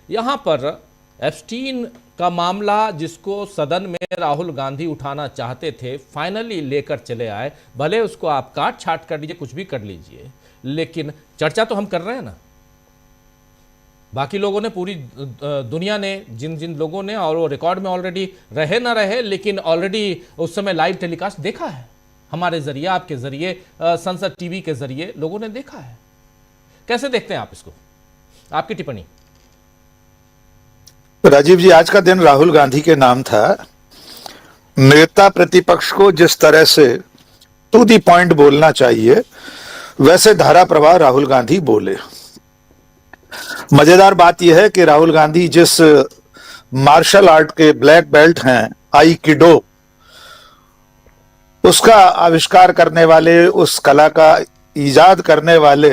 यहाँ पर एप्स्टीन का मामला जिसको सदन में राहुल गांधी उठाना चाहते थे, फाइनली लेकर चले आए। भले उसको आप काट छाट कर लीजिए, कुछ भी कर लीजिए, लेकिन चर्चा तो हम कर रहे हैं ना। बाकी लोगों ने, पूरी दुनिया ने, जिन जिन लोगों ने, और वो रिकॉर्ड में ऑलरेडी रहे ना रहे, लेकिन ऑलरेडी उस समय लाइव टेलीकास्ट देखा है हमारे जरिए, आपके जरिए, संसद टीवी के जरिए लोगों ने देखा है। कैसे देखते हैं आप इसको? आपकी टिप्पणी। राजीव जी, आज का दिन राहुल गांधी के नाम था। नेता प्रतिपक्ष को जिस तरह से टू दी पॉइंट बोलना चाहिए वैसे धारा प्रवाह राहुल गांधी बोले। मजेदार बात यह है कि राहुल गांधी जिस मार्शल आर्ट के ब्लैक बेल्ट हैं, आईकिडो, उसका आविष्कार करने वाले, उस कला का इजाद करने वाले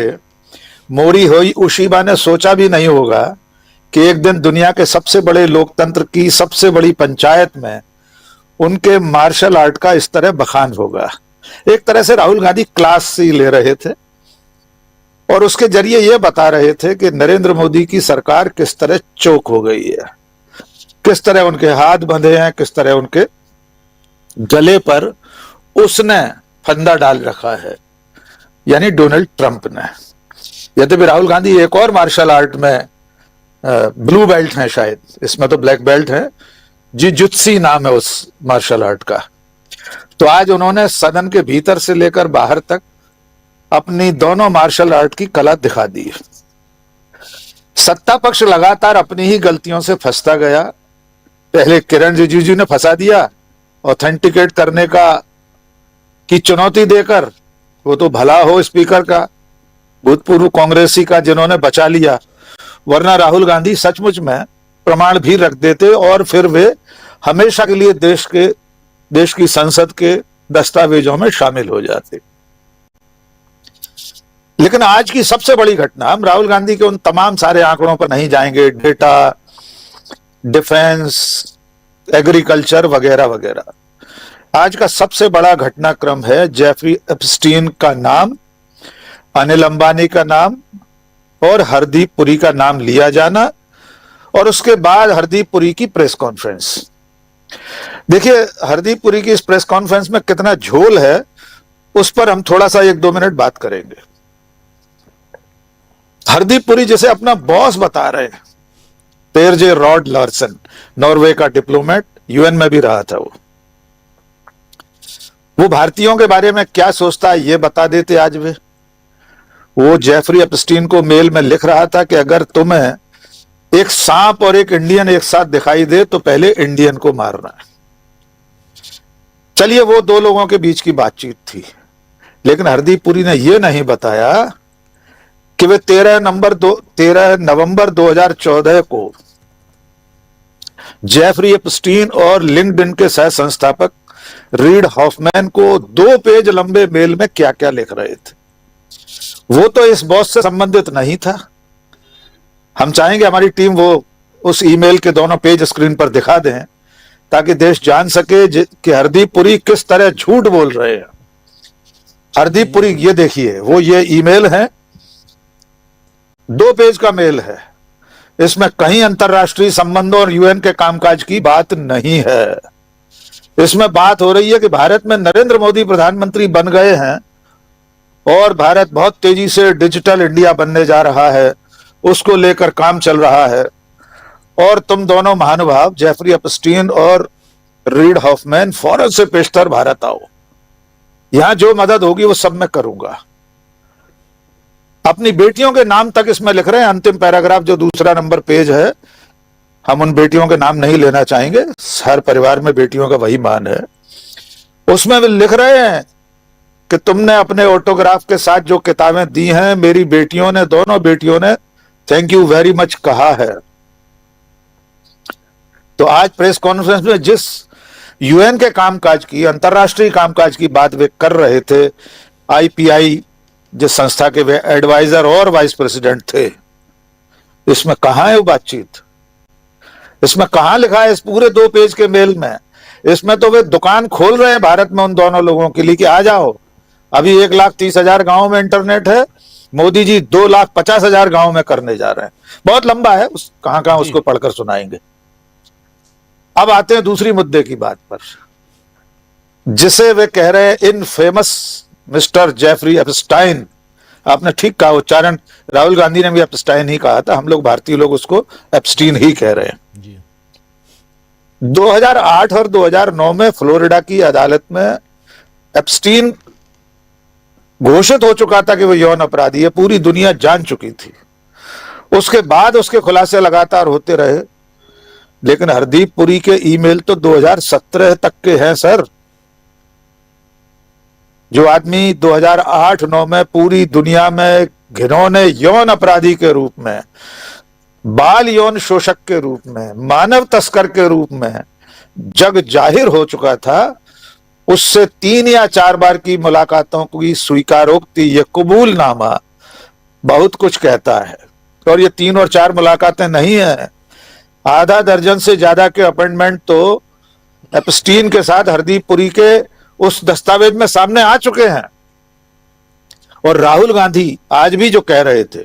मोरी होई उशीबा ने सोचा भी नहीं होगा कि एक दिन दुनिया के सबसे बड़े लोकतंत्र की सबसे बड़ी पंचायत में उनके मार्शल आर्ट का इस तरह बखान होगा। एक तरह से राहुल गांधी क्लास ही ले रहे थे और उसके जरिए यह बता रहे थे कि नरेंद्र मोदी की सरकार किस तरह चोक हो गई है, किस तरह उनके हाथ बंधे हैं, किस तरह उनके गले पर उसने फंदा डाल रखा है, यानी डोनाल्ड ट्रंप ने। यद्यपि राहुल गांधी एक और मार्शल आर्ट में ब्लू बेल्ट है, शायद इसमें तो ब्लैक बेल्ट है, जिजुत्सी नाम है उस मार्शल आर्ट का। तो आज उन्होंने सदन के भीतर से लेकर बाहर तक अपनी दोनों मार्शल आर्ट की कला दिखा दी। सत्ता पक्ष लगातार अपनी ही गलतियों से फंसता गया। पहले किरण रिजिजू ने फंसा दिया ऑथेंटिकेट करने की चुनौती देकर, वो तो भला हो स्पीकर का, भूतपूर्व कांग्रेसी का, जिन्होंने बचा लिया, वरना राहुल गांधी सचमुच में प्रमाण भी रख देते और फिर वे हमेशा के लिए देश की संसद के दस्तावेजों में शामिल हो जाते। लेकिन आज की सबसे बड़ी घटना, हम राहुल गांधी के उन तमाम सारे आंकड़ों पर नहीं जाएंगे, डेटा, डिफेंस, एग्रीकल्चर वगैरह वगैरह। आज का सबसे बड़ा घटनाक्रम है जेफरी एप्स्टीन का नाम, अनिल अंबानी का नाम और हरदीप पुरी का नाम लिया जाना, और उसके बाद हरदीप पुरी की प्रेस कॉन्फ्रेंस। देखिए, हरदीप पुरी की इस प्रेस कॉन्फ्रेंस में कितना झोल है उस पर हम थोड़ा सा 1-2 मिनट बात करेंगे। हरदीप पुरी जिसे अपना बॉस बता रहे हैं, पेरजे रॉड लार्सन, नॉर्वे का डिप्लोमेट, यूएन में भी रहा था वो भारतीयों के बारे में क्या सोचता है ये बता देते आज वे। वो जेफरी एप्स्टीन को मेल में लिख रहा था कि अगर तुम्हें एक सांप और एक इंडियन एक साथ दिखाई दे तो पहले इंडियन को मारना है। चलिए, वो 2 लोगों के बीच की बातचीत थी, लेकिन हरदीप पुरी ने यह नहीं बताया कि वे 13 नवंबर 2014 को जेफरी एप्स्टीन और लिंक्डइन के सह संस्थापक रीड हॉफमैन को 2 पेज लंबे मेल में क्या क्या लिख रहे थे। वो तो इस बॉस से संबंधित नहीं था। हम चाहेंगे हमारी टीम वो उस ईमेल के दोनों पेज स्क्रीन पर दिखा दें ताकि देश जान सके कि हरदीप पुरी किस तरह झूठ बोल रहे हैं। हरदीप पुरी, ये देखिए, वो ये ईमेल है, 2 पेज का मेल है। इसमें कहीं अंतर्राष्ट्रीय संबंधों और यूएन के कामकाज की बात नहीं है। इसमें बात हो रही है कि भारत में नरेंद्र मोदी प्रधानमंत्री बन गए हैं और भारत बहुत तेजी से डिजिटल इंडिया बनने जा रहा है, उसको लेकर काम चल रहा है। और तुम दोनों महानुभाव जेफरी एप्स्टीन और रीड हॉफमैन फौरन से पेशतर भारत आओ, यहां जो मदद होगी वो सब मैं करूंगा। अपनी बेटियों के नाम तक इसमें लिख रहे हैं। अंतिम पैराग्राफ जो दूसरा नंबर पेज है, हम उन बेटियों के नाम नहीं लेना चाहेंगे, हर परिवार में बेटियों का वही मान है। उसमें भी लिख रहे हैं कि तुमने अपने ऑटोग्राफ के साथ जो किताबें दी हैं, मेरी बेटियों ने, दोनों बेटियों ने थैंक यू वेरी मच कहा है। तो आज प्रेस कॉन्फ्रेंस में जिस यूएन के कामकाज की, अंतर्राष्ट्रीय कामकाज की बात वे कर रहे थे, आईपीआई जिस संस्था के वे एडवाइजर और वाइस प्रेसिडेंट थे, इसमें कहां है वो बातचीत? इसमें कहां लिखा है इस पूरे 2 पेज के मेल में? इसमें तो वे दुकान खोल रहे हैं भारत में उन दोनों लोगों के लिए कि आ जाओ। अभी 1,30,000 गांव में इंटरनेट है, मोदी जी 2,50,000 गांव में करने जा रहे हैं। बहुत लंबा है, कहां उसको पढ़कर सुनाएंगे। अब आते हैं दूसरी मुद्दे की बात पर, जिसे वे कह रहे हैं इन फेमस मिस्टर जेफरी एप्स्टाइन। आपने ठीक कहा, उच्चारण राहुल गांधी ने भी एप्स्टाइन ही कहा था, हम लोग भारतीय लोग उसको एप्स्टीन ही कह रहे हैं। 2008 और 2009 में फ्लोरिडा की अदालत में एप्स्टीन घोषित हो चुका था कि वो यौन अपराधी है, पूरी दुनिया जान चुकी थी। उसके बाद उसके खुलासे लगातार होते रहे, लेकिन हरदीप पुरी के ईमेल तो 2017 तक के हैं सर। जो आदमी 2008-9 में पूरी दुनिया में घिनौने यौन अपराधी के रूप में, बाल यौन शोषक के रूप में, मानव तस्कर के रूप में जग जाहिर हो चुका था, उससे 3 या 4 बार की मुलाकातों की स्वीकारोक्ति, ये कबूलनामा बहुत कुछ कहता है। और ये 3 और 4 मुलाकातें नहीं है, आधा दर्जन से ज्यादा के अपॉइंटमेंट तो एप्स्टीन के साथ हरदीप पुरी के उस दस्तावेज में सामने आ चुके हैं। और राहुल गांधी आज भी जो कह रहे थे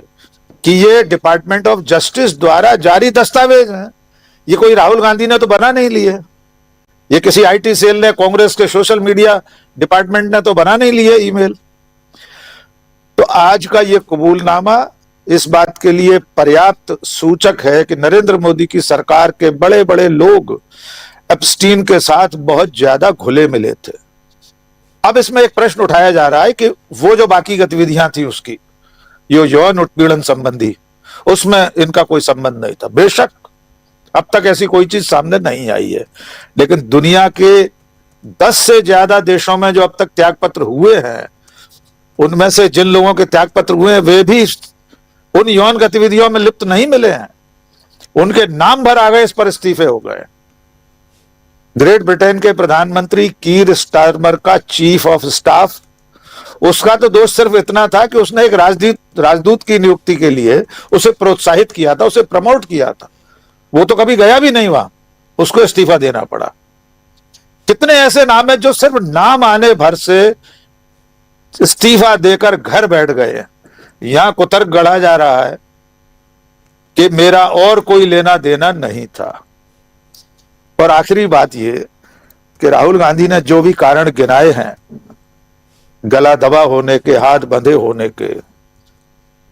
कि ये डिपार्टमेंट ऑफ जस्टिस द्वारा जारी दस्तावेज हैं, ये कोई राहुल गांधी ने तो बना नहीं लिए, ये किसी आईटी सेल ने, कांग्रेस के सोशल मीडिया डिपार्टमेंट ने तो बना नहीं लिए ईमेल। तो आज का ये कबूलनामा इस बात के लिए पर्याप्त सूचक है कि नरेंद्र मोदी की सरकार के बड़े बड़े लोग एप्स्टीन के साथ बहुत ज्यादा घुले मिले थे। अब इसमें एक प्रश्न उठाया जा रहा है कि वो जो बाकी गतिविधियां थी उसकी, ये यौन उत्पीड़न संबंधी, उसमें इनका कोई संबंध नहीं था। बेशक अब तक ऐसी कोई चीज सामने नहीं आई है, लेकिन दुनिया के 10 से ज्यादा देशों में जो अब तक त्यागपत्र हुए हैं, उनमें से जिन लोगों के त्यागपत्र हुए हैं वे भी उन यौन गतिविधियों में लिप्त नहीं मिले हैं। उनके नाम भर आ गए, इस पर इस्तीफे हो गए। ग्रेट ब्रिटेन के प्रधानमंत्री कीर स्टारमर का चीफ ऑफ स्टाफ, उसका तो दोष सिर्फ इतना था कि उसने एक राजदूत की नियुक्ति के लिए उसे प्रोत्साहित किया था, उसे प्रमोट किया था। वो तो कभी गया भी नहीं वहां, उसको इस्तीफा देना पड़ा। कितने ऐसे नाम है जो सिर्फ नाम आने भर से इस्तीफा देकर घर बैठ गए हैं। यहां कुतर्क गढ़ा जा रहा है कि मेरा और कोई लेना देना नहीं था। और आखिरी बात यह कि राहुल गांधी ने जो भी कारण गिनाए हैं, गला दबा होने के, हाथ बंधे होने के,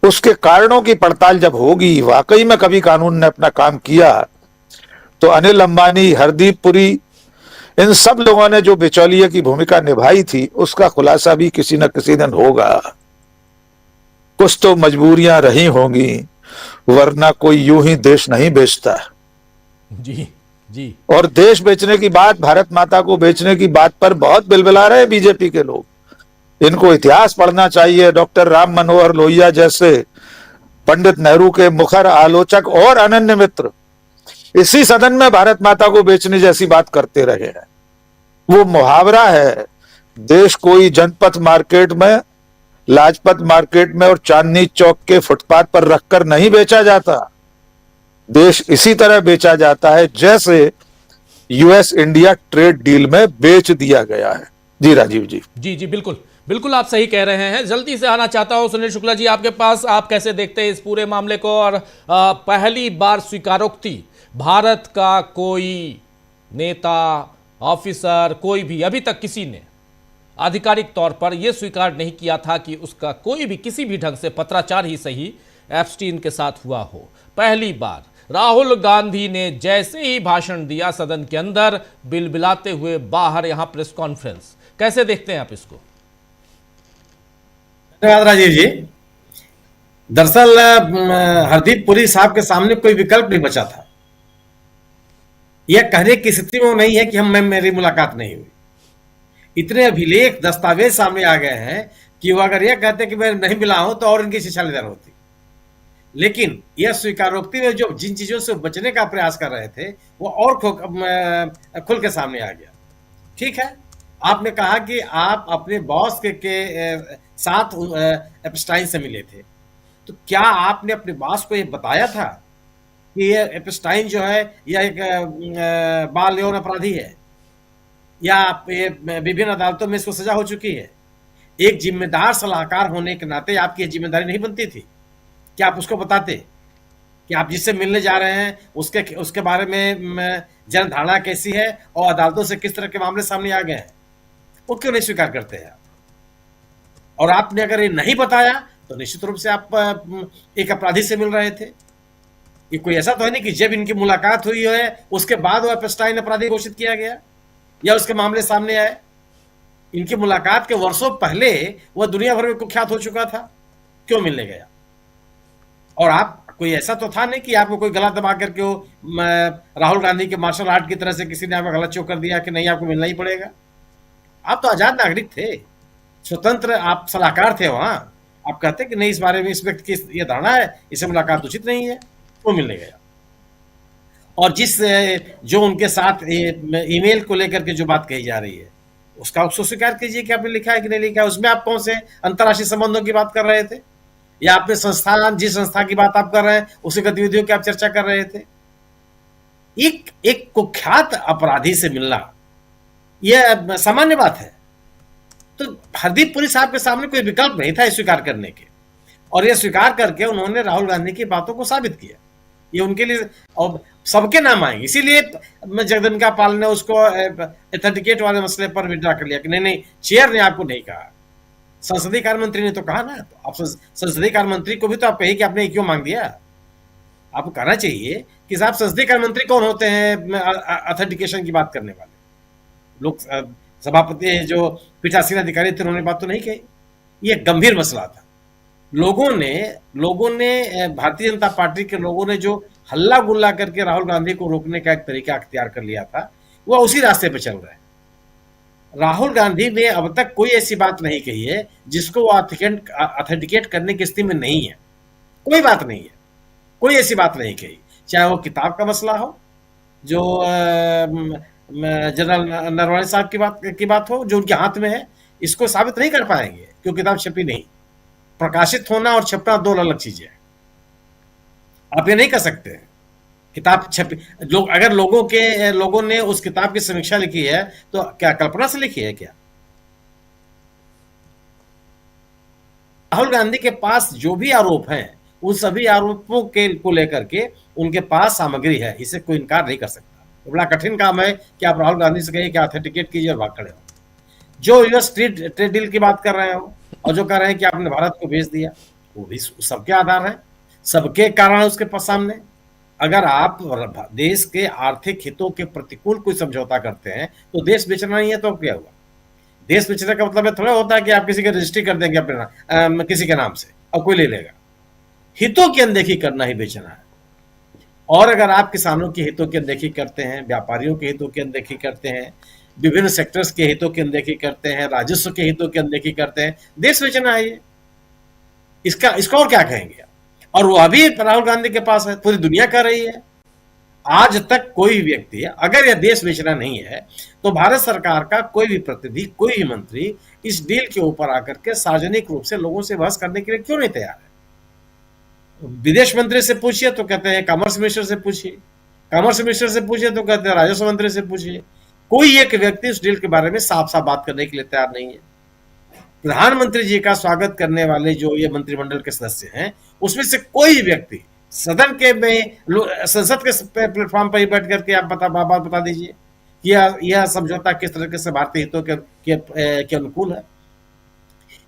उसके कारणों की पड़ताल जब होगी, वाकई में कभी कानून ने अपना काम किया, तो अनिल अंबानी, हरदीप पुरी, इन सब लोगों ने जो बिचौलिए की भूमिका निभाई थी, उसका खुलासा भी किसी न किसी दिन होगा। कुछ तो मजबूरियां रही होंगी, वरना कोई यूं ही देश नहीं बेचता। जी जी। और देश बेचने की बात, भारत माता को बेचने की बात पर बहुत बिलबिला रहे हैं बीजेपी के लोग। इनको इतिहास पढ़ना चाहिए। डॉक्टर राम मनोहर लोहिया जैसे पंडित नेहरू के मुखर आलोचक और अनन्य मित्र इसी सदन में भारत माता को बेचने जैसी बात करते रहे हैं। वो मुहावरा है, देश कोई जनपथ मार्केट में लाजपत मार्केट में और चांदनी चौक के फुटपाथ पर रखकर नहीं बेचा जाता। देश इसी तरह बेचा जाता है जैसे यूएस इंडिया ट्रेड डील में बेच दिया गया है। जी राजीव जी। जी बिल्कुल बिल्कुल आप सही कह रहे हैं। जल्दी से आना चाहता हूं सुनील शुक्ला जी आपके पास, आप कैसे देखते हैं इस पूरे मामले को? और पहली बार स्वीकारोक्ति भारत का कोई नेता, ऑफिसर, कोई भी अभी तक किसी ने आधिकारिक तौर पर यह स्वीकार नहीं किया था कि उसका कोई भी किसी भी ढंग से पत्राचार ही सही एप्स्टीन के साथ हुआ हो। पहली बार राहुल गांधी ने जैसे ही भाषण दिया सदन के अंदर, बिलबिलाते हुए बाहर यहां प्रेस कॉन्फ्रेंस, कैसे देखते हैं आप इसको? धन्यवाद राजीव जी। दरअसल हरदीप पुरी साहब के सामने कोई विकल्प नहीं बचा था। यह कहने की स्थिति में नहीं है कि मेरी मुलाकात नहीं हुई। इतने अभिलेख दस्तावेज सामने आ गए हैं कि वो अगर यह कहते कि मैं नहीं मिला हूं तो और इनकी शिक्षा लेदार होती। लेकिन यह स्वीकारोक्ति में जो जिन चीजों से बचने का प्रयास कर रहे थे वो और खुल के सामने आ गया। ठीक है, आपने कहा कि आप अपने बॉस के साथ एप्स्टाइन से मिले थे, तो क्या आपने अपने बॉस को यह बताया था कि ये एप्स्टाइन जो है यह एक बाल यौन अपराधी है या विभिन्न अदालतों में इसको सजा हो चुकी है? एक जिम्मेदार सलाहकार होने के नाते आपकी यह जिम्मेदारी नहीं बनती थी कि आप उसको बताते कि आप जिससे मिलने जा रहे हैं उसके बारे में जनधारणा कैसी है और अदालतों से किस तरह के मामले सामने आ गए हैं? वो क्यों नहीं स्वीकार करते हैं? और आपने अगर ये नहीं बताया तो निश्चित रूप से आप एक अपराधी से मिल रहे थे। ये कोई ऐसा तो है नहीं कि जब इनकी मुलाकात हुई है उसके बाद वो एप्स्टाइन अपराधी घोषित किया गया या उसके मामले सामने आए। इनकी मुलाकात के वर्षों पहले वह दुनिया भर में कुख्यात हो चुका था, क्यों मिलने गया? और आप कोई ऐसा तो था नहीं कि आपको कोई गला दबा करके वो राहुल गांधी के मार्शल आर्ट की तरह से किसी ने आपको गलत चौक कर दिया कि नहीं आपको मिलना ही पड़ेगा। आप तो आजाद नागरिक थे, स्वतंत्र आप सलाहकार थे वहां। आप कहते कि नहीं इस बारे में इस व्यक्ति की यह धारणा है, इससे मुलाकात उचित नहीं है, वो मिलने गया। और जो उनके साथ ईमेल को लेकर के जो बात कही जा रही है उसका उसको स्वीकार कीजिए कि आपने लिखा है कि नहीं लिखा है। उसमें आप कौन से अंतर्राष्ट्रीय संबंधों की बात कर रहे थे या आपने संस्थान जिस संस्था की बात आप कर रहे हैं उसी गतिविधियों की आप चर्चा कर रहे थे? एक कुख्यात अपराधी से मिलना यह सामान्य बात है। तो हरदीप पुरी साहब के सामने कोई विकल्प नहीं था स्वीकार करने के, और यह स्वीकार करके उन्होंने राहुल गांधी की बातों को साबित किया। ये उनके लिए और सबके नाम आएंगे। इसीलिए जगदम्बिका पाल ने उसको एथेंटिकेट वाले मसले पर विड्रा कर लिया कि नहीं चेयर ने आपको नहीं कहा, संसदीय कार्य मंत्री ने तो कहा ना। तो आप संसदीय कार्य मंत्री को भी तो आप कहिए कि आपने क्यों मांग दिया। आपको कहना चाहिए कि साहब संसदीय कार्य मंत्री कौन होते हैं ऑथेंटिकेशन की बात करने वाले? लोग सभापति जो पीठासीन अधिकारी थे उन्होंने बात तो नहीं कही। ये गंभीर मसला था। लोगों ने भारतीय जनता पार्टी के लोगों ने जो हल्ला गुल्ला करके राहुल गांधी को रोकने का एक तरीका अख्तियार कर लिया था, वह उसी रास्ते पे चल रहा है। राहुल गांधी ने अब तक कोई ऐसी बात नहीं कही है जिसको वो ऑथेंटिकेट करने की स्थिति में नहीं है। कोई बात नहीं है, कोई ऐसी बात नहीं कही। चाहे वो किताब का मसला हो जो जनरल नरवणे साहब की बात हो जो उनके हाथ में है, इसको साबित नहीं कर पाएंगे क्योंकि किताब छपी नहीं। प्रकाशित होना और छपना दो अलग चीजें हैं। आप ये नहीं कर सकते। किताब छपी अगर लोगों ने उस किताब की समीक्षा लिखी है तो क्या कल्पना से लिखी है क्या? राहुल गांधी के पास जो भी आरोप हैं उन सभी आरोपों को लेकर के उनके पास सामग्री है, इसे कोई इनकार नहीं कर सकता। तो बड़ा कठिन काम है कि आप राहुल गांधी से कहिए कि ऑथेंटिकेट कीजिए और भाग खड़े हो। जो यूएस ट्रेड डील की बात कर रहे हो और जो कह रहे हैं कि आपने भारत को भेज दिया, वो भी सबके आधार है, सबके कारण उसके पास सामने। अगर आप देश के आर्थिक हितों के प्रतिकूल कोई समझौता करते हैं तो देश बेचना नहीं है तो क्या हुआ? देश बेचने का मतलब थोड़ा होता है कि आप किसी की रजिस्ट्री कर देंगे अपने किसी के नाम से और कोई ले लेगा। हितों की अनदेखी करना ही बेचना है। और अगर आप किसानों के हितों की अनदेखी करते हैं, व्यापारियों के हितों की अनदेखी करते हैं, विभिन्न सेक्टर्स के हितों की अनदेखी करते हैं, राजस्व के हितों की अनदेखी करते हैं, देश बेचना है ये। इसका और क्या कहेंगे? और वो अभी राहुल गांधी के पास है, पूरी दुनिया कर रही है। आज तक कोई व्यक्ति, अगर यह देश बेचना नहीं है, तो भारत सरकार का कोई भी प्रतिनिधि, कोई भी मंत्री इस डील के ऊपर आकर के सार्वजनिक रूप से लोगों से बहस करने के लिए क्यों नहीं तैयार है? विदेश मंत्री से पूछिए तो कहते हैं कॉमर्स मिनिस्टर से पूछिए, कॉमर्स मिनिस्टर से पूछिए तो कहते हैं राजस्व मंत्री से पूछिए। कोई एक व्यक्ति इस डील के बारे में साफ साफ बात करने के लिए तैयार नहीं है। प्रधानमंत्री जी का स्वागत करने वाले जो ये मंत्रिमंडल के सदस्य हैं, उसमें से कोई व्यक्ति सदन के में, संसद के प्लेटफॉर्म पर ही बैठ करके आप बात बता दीजिए कि यह समझौता किस तरह से भारतीय हितों के अनुकूल है।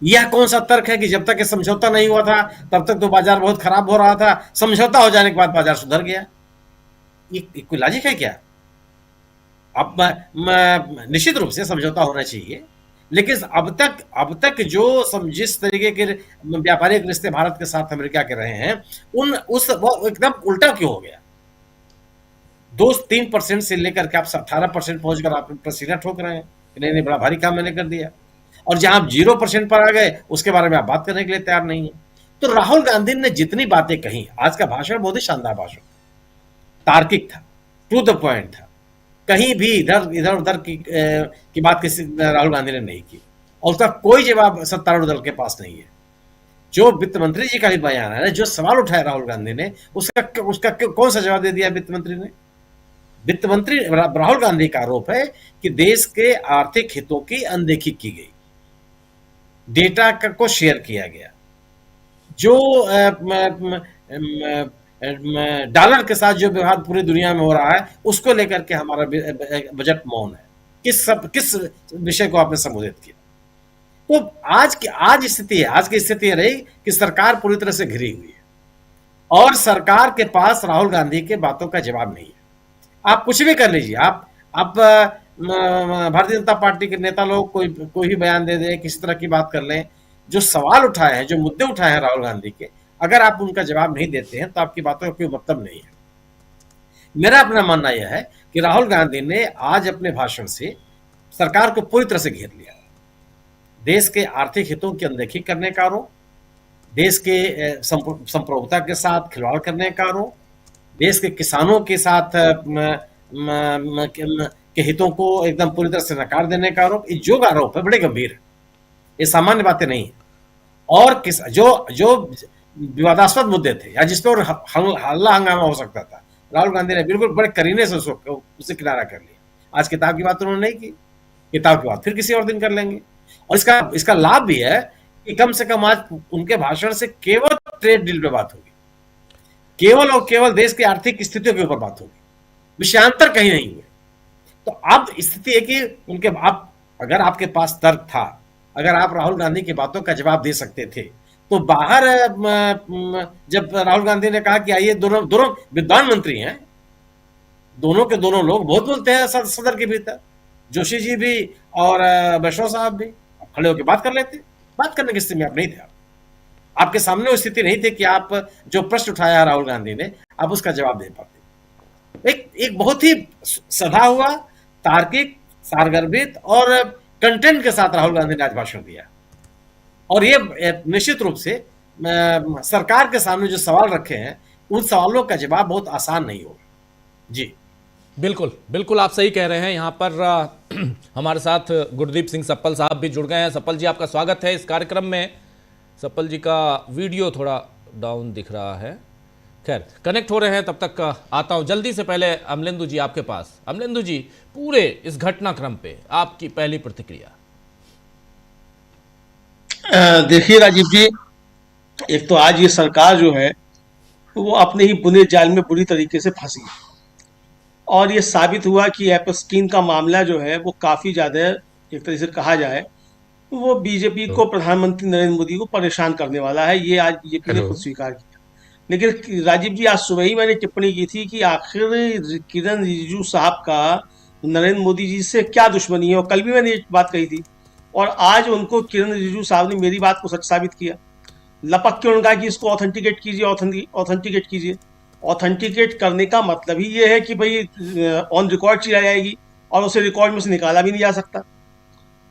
यह कौन सा तर्क है कि जब तक ये समझौता नहीं हुआ था तब तक तो बाजार बहुत खराब हो रहा था, समझौता हो जाने के बाद बाजार सुधर गया? ये कोई लॉजिक है क्या? अब निश्चित रूप से समझौता होना चाहिए, लेकिन अब तक जो जिस तरीके के व्यापारिक रिश्ते भारत के साथ अमेरिका के रहे हैं, वो एकदम उल्टा क्यों हो गया? 2-3% से लेकर के आप 18% पहुंचकर आप पसीना ठोक रहे हैं, नहीं बड़ा भारी काम मैंने कर दिया। और जहां आप 0% पर आ गए, उसके बारे में आप बात करने के लिए तैयार नहीं है। तो राहुल गांधी ने जितनी बातें कही, आज का भाषण बहुत ही शानदार भाषण, तार्किक था, टू द पॉइंट था, कहीं भी इधर उधर की बात किसी राहुल गांधी ने नहीं की, और उसका कोई जवाब सत्तारूढ़ दल के पास नहीं है। जो वित्त मंत्री जी का भी बयान है, जो सवाल उठाया राहुल गांधी ने, उसका कौन सा जवाब दे दिया वित्त मंत्री ने? वित्त मंत्री राहुल गांधी का आरोप है कि देश के आर्थिक हितों की अनदेखी की गई, डेटा को शेयर किया गया, जो डॉलर के साथ जो व्यवहार पूरी दुनिया में हो रहा है, उसको लेकर के हमारा बजट मौन है। किस विषय को आपने संबोधित किया? तो आज की स्थिति रही कि सरकार पूरी तरह से घिरी हुई है और सरकार के पास राहुल गांधी के बातों का जवाब नहीं है। आप कुछ भी कर लीजिए, आप भारतीय जनता पार्टी के नेता लोग कोई भी बयान दे दे, किसी तरह की बात कर लें, जो सवाल उठाए हैं, जो मुद्दे उठाए हैं राहुल गांधी के, अगर आप उनका जवाब नहीं देते हैं तो आपकी बातों का कोई मतलब नहीं है। मेरा अपना मानना यह है कि राहुल गांधी ने आज अपने भाषण से सरकार को पूरी तरह से घेर लिया। देश के आर्थिक हितों की अनदेखी करने का आरोप, देश के संप्रभुता के साथ खिलवाड़ करने का आरोप, देश के किसानों के साथ के हितों को एकदम पूरी तरह से नकार देने का आरोप, ये जो आरोप है बड़े गंभीर है, ये सामान्य बातें नहीं है। और जो विवादास्पद मुद्दे थे या जिस पर हल्ला हंगामा हो सकता था, राहुल गांधी ने बिल्कुल बड़े करीने से उसे किनारा कर लिया। आज किताब की बात उन्होंने नहीं की, किताब की बात फिर किसी और दिन कर लेंगे। और इसका लाभ भी है कि कम से कम आज उनके भाषण से केवल ट्रेड डील पे बात होगी, केवल और केवल देश की आर्थिक स्थितियों के ऊपर बात होगी, विषयांतर कहीं नहीं हुए। तो अब स्थिति है कि अगर आपके पास तर्क था, अगर आप राहुल गांधी की बातों का जवाब दे सकते थे, तो बाहर जब राहुल गांधी ने कहा कि आइए, दोनों विद्वान मंत्री हैं, दोनों के दोनों लोग बहुत बोलते हैं सदन के भीतर, जोशी जी भी और वैष्णव साहब भी, आप खड़े होकर बात कर लेते। बात करने की स्थिति में आप नहीं थे। आपके सामने वो स्थिति नहीं थी कि आप जो प्रश्न उठाया राहुल गांधी ने, आप उसका जवाब दे पाते। एक बहुत ही सधा हुआ, तार्किक, सारगर्भित और कंटेंट के साथ राहुल गांधी ने आज भाषण दिया। और ये निश्चित रूप से सरकार के सामने जो सवाल रखे हैं, उन सवालों का जवाब बहुत आसान नहीं होगा। जी बिल्कुल आप सही कह रहे हैं। यहाँ पर हमारे साथ गुरदीप सिंह सप्पल साहब भी जुड़ गए हैं। सप्पल जी, आपका स्वागत है इस कार्यक्रम में। सप्पल जी का वीडियो थोड़ा डाउन दिख रहा है, खैर कनेक्ट हो रहे हैं, तब तक आता हूं। जल्दी से पहले अमलेंदु जी आपके पास। अमलेंदु जी, पूरे इस घटनाक्रम पे आपकी पहली प्रतिक्रिया। देखिए राजीव जी, एक तो आज ये सरकार जो है वो अपने ही बुने जाल में बुरी तरीके से फंसी है, और ये साबित हुआ कि एपस्टीन का मामला जो है वो काफी ज्यादा, एक तरह से कहा जाए, वो बीजेपी को, प्रधानमंत्री नरेंद्र मोदी को परेशान करने वाला है। ये आज बीजेपी ने खुद स्वीकार किया। लेकिन राजीव जी, आज सुबह ही मैंने टिप्पणी की थी कि आखिर किरण रिजिजू साहब का नरेंद्र मोदी जी से क्या दुश्मनी है, और कल भी मैंने ये बात कही थी, और आज उनको किरण रिजिजू साहब ने मेरी बात को सच साबित किया। लपक के उन्होंने कहा कि इसको ऑथेंटिकेट कीजिए, ऑथेंटिकेट कीजिए। ऑथेंटिकेट करने का मतलब ही ये है कि भाई ऑन रिकॉर्ड चला जाएगी और उसे रिकॉर्ड में से निकाला भी नहीं जा सकता।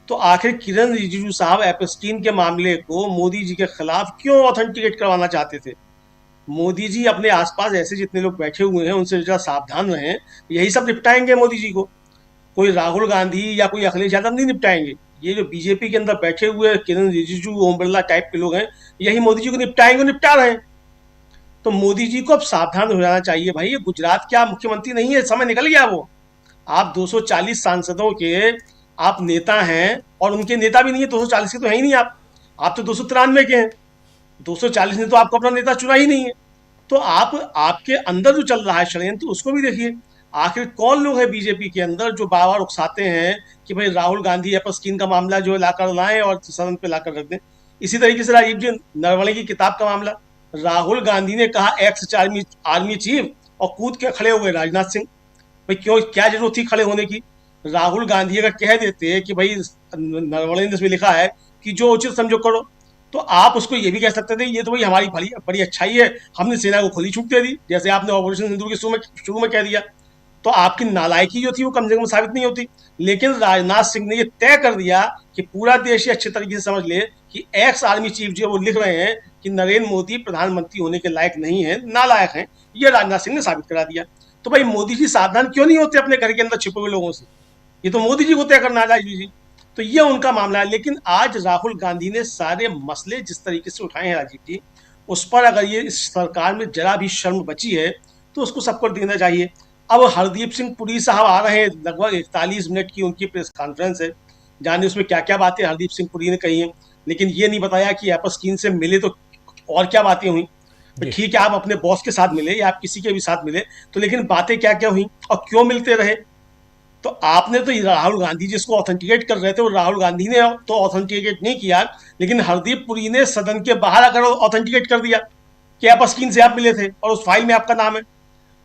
तो आखिर किरण रिजिजू साहब एपस्टीन के मामले को मोदी जी के खिलाफ क्यों ऑथेंटिकेट करवाना चाहते थे? मोदी जी अपने आसपास ऐसे जितने लोग बैठे हुए हैं उनसे जरा सावधान रहें, यही सब निपटाएंगे मोदी जी को। कोई राहुल गांधी या कोई अखिलेश यादव नहीं निपटाएंगे। ये जो बीजेपी के अंदर बैठे हुए किरण रिजिजू, ओम बिरला टाइप के लोग हैं, यही मोदी जी को निपटाएंगे, निपटा रहे हैं। तो मोदी जी को अब सावधान हो जाना चाहिए भाई। ये गुजरात क्या मुख्यमंत्री नहीं है, समय निकल गया वो। आप 240 सांसदों के आप नेता हैं, और उनके नेता भी नहीं है, 240 के तो है ही नहीं आप तो 293 के हैं। 240 ने तो आपको अपना नेता चुना ही नहीं है। तो आपके अंदर जो चल रहा है षड्यंत्र, उसको भी देखिए। आखिर कौन लोग हैं बीजेपी के अंदर जो बार बार उकसाते हैं कि भाई राहुल गांधी एपस्कीन का मामला जो है लाकर लाएं और सदन पे लाकर रख दें। इसी तरीके से राजीव जी, नरवणे की किताब का मामला, राहुल गांधी ने कहा एक्स आर्मी चीफ, और कूद के खड़े हुए राजनाथ सिंह। भाई क्यों, क्या जरूरत थी खड़े होने की? राहुल गांधी अगर कह देते कि भाई नरवणे ने इसमें लिखा है कि जो उचित समझो करो, तो आप उसको ये भी कह सकते थे ये तो भाई हमारी बड़ी अच्छाई है, हमने सेना को खुली छूट दे दी, जैसे आपने ऑपरेशन सिंदूर के शुरू में कह दिया। तो आपकी नालायकी जो थी वो कम से कम साबित नहीं होती। लेकिन राजनाथ सिंह ने ये तय कर दिया कि पूरा देश ये अच्छे तरीके से समझ ले कि एक्स आर्मी चीफ जो वो लिख रहे हैं कि नरेंद्र मोदी प्रधानमंत्री होने के लायक नहीं है, नालायक हैं। ये राजनाथ सिंह ने साबित करा दिया। तो भाई मोदी जी सावधान क्यों नहीं होते अपने घर के अंदर छिपे हुए लोगों से? ये तो मोदी जी को तय करना है राजीव जी। तो ये उनका मामला है। लेकिन आज राहुल गांधी ने सारे मसले जिस तरीके से उठाए हैं राजीव जी, उस पर अगर ये इस सरकार में जरा भी शर्म बची है तो उसको सबको देना चाहिए। अब हरदीप सिंह पुरी साहब आ रहे हैं, लगभग 41 मिनट की उनकी प्रेस कॉन्फ्रेंस है, जाने उसमें क्या क्या बातें हरदीप सिंह पुरी ने कही हैं। लेकिन ये नहीं बताया कि एपस्कीन से मिले तो और क्या बातें हुई। ठीक है, आप अपने बॉस के साथ मिले या आप किसी के भी साथ मिले, तो लेकिन बातें क्या क्या हुई और क्यों मिलते रहे? तो आपने तो राहुल गांधी जिसको ऑथेंटिकेट कर रहे थे, वो राहुल गांधी ने तो ऑथेंटिकेट नहीं किया, लेकिन हरदीप पुरी ने सदन के बाहर आकर ऑथेंटिकेट कर दिया कि एपस्कीन से आप मिले थे और उस फाइल में आपका नाम है।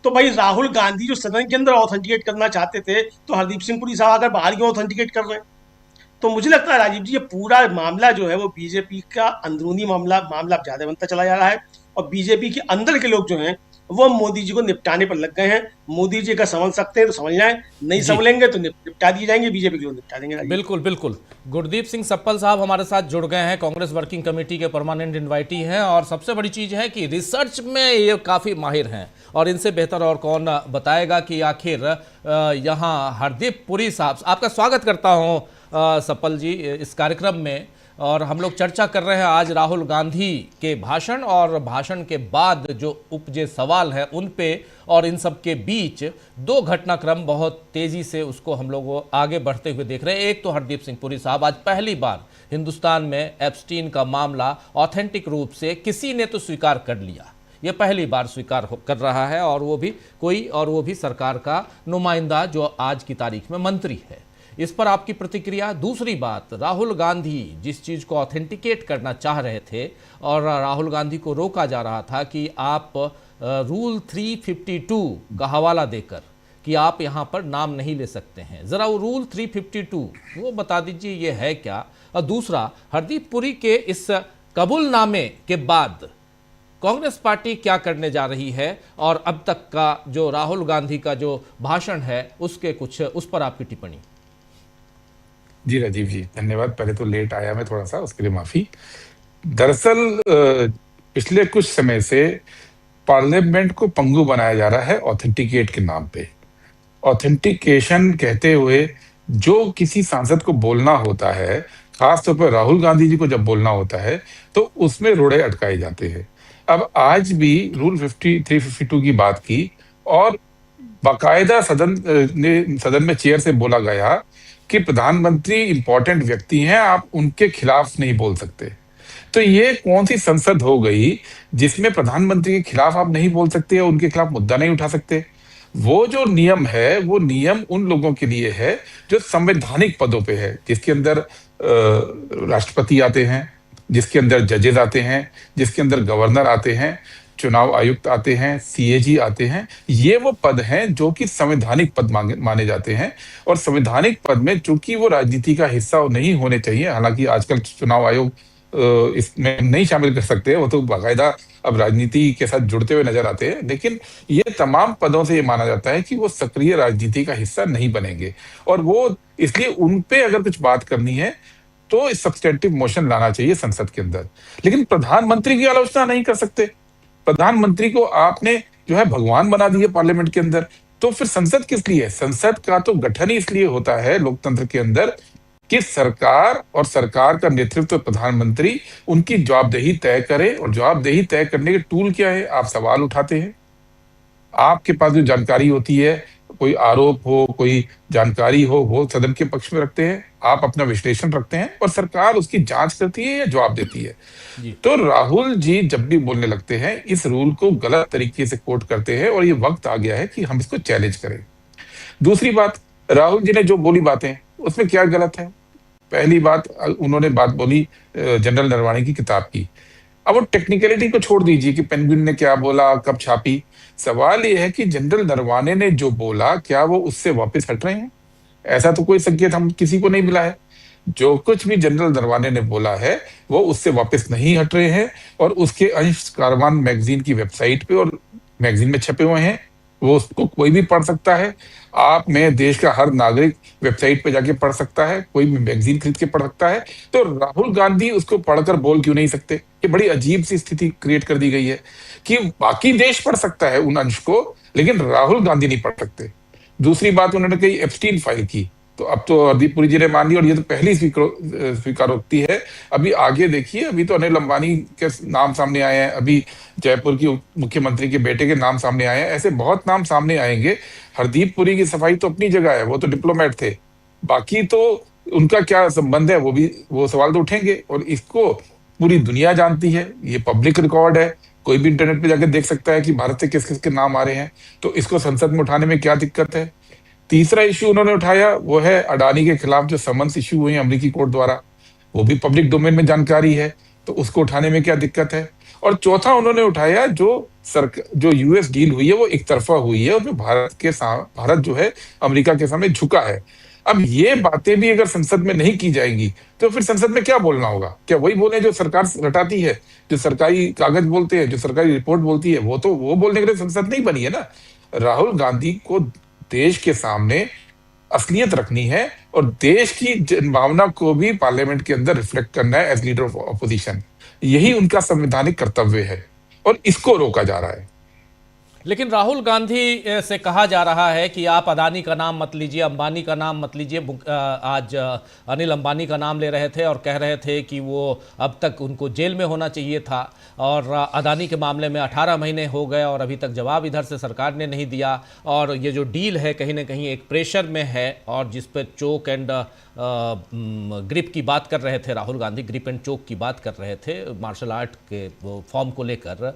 तो भाई राहुल गांधी जो सदन के अंदर ऑथेंटिकेट करना चाहते थे, तो हरदीप सिंह पुरी साहब आकर बाहर क्यों ऑथेंटिकेट कर रहे हैं? तो मुझे लगता है राजीव जी, ये पूरा मामला जो है वो बीजेपी का अंदरूनी मामला ज्यादा बनता चला जा रहा है, और बीजेपी के अंदर के लोग जो हैं वो मोदी जी को निपटाने पर लग गए हैं। मोदी जी का समझ सकते हैं तो समझ जाएं, नहीं समझेंगे तो निपटा दिए जाएंगे, बीजेपी के लोग निपटा देंगे। बिल्कुल बिल्कुल। गुरदीप सिंह सप्पल साहब हमारे साथ जुड़ गए हैं, कांग्रेस वर्किंग कमेटी के परमानेंट इनवाइटी हैं, और सबसे बड़ी चीज है कि रिसर्च में ये काफी माहिर हैं, और इनसे बेहतर और कौन बताएगा कि आखिर यहाँ हरदीप पुरी साहब, आपका स्वागत करता हूँ सप्पल जी इस कार्यक्रम में। और हम लोग चर्चा कर रहे हैं आज राहुल गांधी के भाषण और भाषण के बाद जो उपजे सवाल हैं उन पे, और इन सब के बीच दो घटनाक्रम बहुत तेजी से उसको हम लोग आगे बढ़ते हुए देख रहे हैं। एक तो हरदीप सिंह पुरी साहब आज पहली बार हिंदुस्तान में एप्स्टीन का मामला ऑथेंटिक रूप से किसी ने तो स्वीकार कर लिया, ये पहली बार स्वीकार कर रहा है, और वो भी सरकार का नुमाइंदा जो आज की तारीख में मंत्री है। इस पर आपकी प्रतिक्रिया। दूसरी बात, राहुल गांधी जिस चीज को ऑथेंटिकेट करना चाह रहे थे और राहुल गांधी को रोका जा रहा था कि आप रूल 352 का हवाला देकर कि आप यहां पर नाम नहीं ले सकते हैं, जरा वो रूल 352 वो बता दीजिए ये है क्या। और दूसरा, हरदीप पुरी के इस कबूलनामे के बाद कांग्रेस पार्टी क्या करने जा रही है, और अब तक का जो राहुल गांधी का जो भाषण है उसके कुछ, उस पर आपकी टिप्पणी। जी राजीव जी, धन्यवाद। पहले तो लेट आया मैं थोड़ा सा, उसके लिए माफी। दरअसल पिछले कुछ समय से पार्लियामेंट को पंगु बनाया जा रहा है ऑथेंटिकेट के नाम पे। ऑथेंटिकेशन कहते हुए जो किसी सांसद को बोलना होता है, खासतौर पर राहुल गांधी जी को जब बोलना होता है, तो उसमें रोड़े अटकाए जाते हैं। अब आज भी रूल 352 की बात की, और बाकायदा सदन में चेयर से बोला गया कि प्रधानमंत्री इंपॉर्टेंट व्यक्ति हैं, आप उनके खिलाफ नहीं बोल सकते। तो ये कौन सी संसद हो गई जिसमें प्रधानमंत्री के खिलाफ आप नहीं बोल सकते या उनके खिलाफ मुद्दा नहीं उठा सकते? वो जो नियम है, वो नियम उन लोगों के लिए है जो संवैधानिक पदों पे है, जिसके अंदर राष्ट्रपति आते हैं, जिसके अंदर जजेस आते हैं, जिसके अंदर गवर्नर आते हैं, चुनाव आयुक्त आते हैं, सीएजी आते हैं। ये वो पद हैं जो कि संवैधानिक पद माने जाते हैं, और संवैधानिक पद में चूंकि वो राजनीति का हिस्सा नहीं होने चाहिए, हालांकि आजकल चुनाव आयोग इसमें नहीं शामिल कर सकते, वो तो बाकायदा अब राजनीति के साथ जुड़ते हुए नजर आते हैं, लेकिन ये तमाम पदों से ये माना जाता है कि वो सक्रिय राजनीति का हिस्सा नहीं बनेंगे, और वो इसलिए उन पे अगर कुछ बात करनी है तो सब्सटेंटिव मोशन लाना चाहिए संसद के अंदर। लेकिन प्रधानमंत्री की आलोचना नहीं कर सकते, प्रधानमंत्री को आपने जो है भगवान बना दिया पार्लियामेंट के अंदर। तो फिर संसद किस लिए है? संसद का तो गठन ही इसलिए होता है लोकतंत्र के अंदर कि सरकार और सरकार का नेतृत्व प्रधानमंत्री उनकी जवाबदेही तय करे, और जवाबदेही तय करने के टूल क्या है? आप सवाल उठाते हैं, आपके पास जो जानकारी होती है, कोई आरोप हो, कोई जानकारी हो, वो सदन के पक्ष में रखते हैं, आप अपना विश्लेषण रखते हैं और सरकार उसकी जांच करती है या जवाब देती है। तो राहुल जी जब भी बोलने लगते हैं इस रूल को गलत तरीके से कोट करते हैं, और ये वक्त आ गया है कि हम इसको चैलेंज करें। दूसरी बात, राहुल जी ने जो बोली बातें उसमें क्या गलत है? पहली बात, उन्होंने बात बोली जनरल नरवाणे की किताब की। अब वो टेक्निकलिटी को छोड़ दीजिए कि पेंगुइन ने क्या बोला, कब छापी। सवाल ये है कि जनरल नरवाणे ने जो बोला क्या वो उससे वापस हट रहे हैं? ऐसा तो कोई संकेत हम किसी को नहीं मिला है। जो कुछ भी जनरल नरवाणे ने बोला है वो उससे वापस नहीं हट रहे हैं, और उसके अंश कारवान मैगजीन की वेबसाइट पे और मैगजीन में छपे हुए हैं, वो उसको कोई भी पढ़ सकता है। आप में देश का हर नागरिक वेबसाइट पे जाके पढ़ सकता है, कोई भी मैगजीन खरीद के पढ़ सकता है। तो राहुल गांधी उसको पढ़कर बोल क्यों नहीं सकते? ये बड़ी अजीब सी स्थिति क्रिएट कर दी गई है कि बाकी देश पढ़ सकता है उन अंश को, लेकिन राहुल गांधी नहीं पढ़ सकते। दूसरी बात, उन्होंने कही एप्स्टीन फाइल की, तो अब तो हरदीप पुरी जी ने मान ली, और ये तो पहली स्वीकारोक्ति है। अभी आगे देखिए, अभी तो अनिल अंबानी के नाम सामने आए हैं, अभी जयपुर की मुख्यमंत्री के बेटे के नाम सामने आए हैं, ऐसे बहुत नाम सामने आएंगे। हरदीप पुरी की सफाई तो अपनी जगह है, वो तो डिप्लोमेट थे, बाकी तो उनका क्या संबंध है वो सवाल तो उठेंगे। और इसको पूरी दुनिया जानती है, ये पब्लिक रिकॉर्ड है, कोई भी इंटरनेट पे जाके देख सकता है कि भारत से किस किस के नाम आ रहे हैं। तो इसको संसद में उठाने में क्या दिक्कत है? तीसरा इश्यू उन्होंने उठाया वो है अडानी के खिलाफ जो समन्स इश्यू हुए हैं अमेरिकी कोर्ट द्वारा, वो भी पब्लिक डोमेन में जानकारी है, तो उसको उठाने में क्या दिक्कत है? और चौथा उन्होंने उठाया जो यूएस डील हुई है वो एक तरफा हुई है, और जो भारत जो है अमेरिका के सामने झुका है। अब ये बातें भी अगर संसद में नहीं की जाएंगी तो फिर संसद में क्या बोलना होगा? क्या वही बोले जो सरकार रटाती है, जो सरकारी कागज बोलते हैं, जो सरकारी रिपोर्ट बोलती है? वो बोलने के लिए संसद नहीं बनी है ना। राहुल गांधी को देश के सामने असलियत रखनी है, और देश की जनभावना को भी पार्लियामेंट के अंदर रिफ्लेक्ट करना है एज लीडर ऑफ ऑपोजिशन। यही उनका संवैधानिक कर्तव्य है, और इसको रोका जा रहा है। लेकिन राहुल गांधी से कहा जा रहा है कि आप अदानी का नाम मत लीजिए, अंबानी का नाम मत लीजिए। आज अनिल अंबानी का नाम ले रहे थे और कह रहे थे कि वो अब तक उनको जेल में होना चाहिए था, और अदानी के मामले में 18 महीने हो गए और अभी तक जवाब इधर से सरकार ने नहीं दिया। और ये जो डील है कहीं ना कहीं एक प्रेशर में है, और जिस पर चोक एंड ग्रिप की बात कर रहे थे राहुल गांधी, ग्रिप एंड चोक की बात कर रहे थे मार्शल आर्ट के वो फॉर्म को लेकर।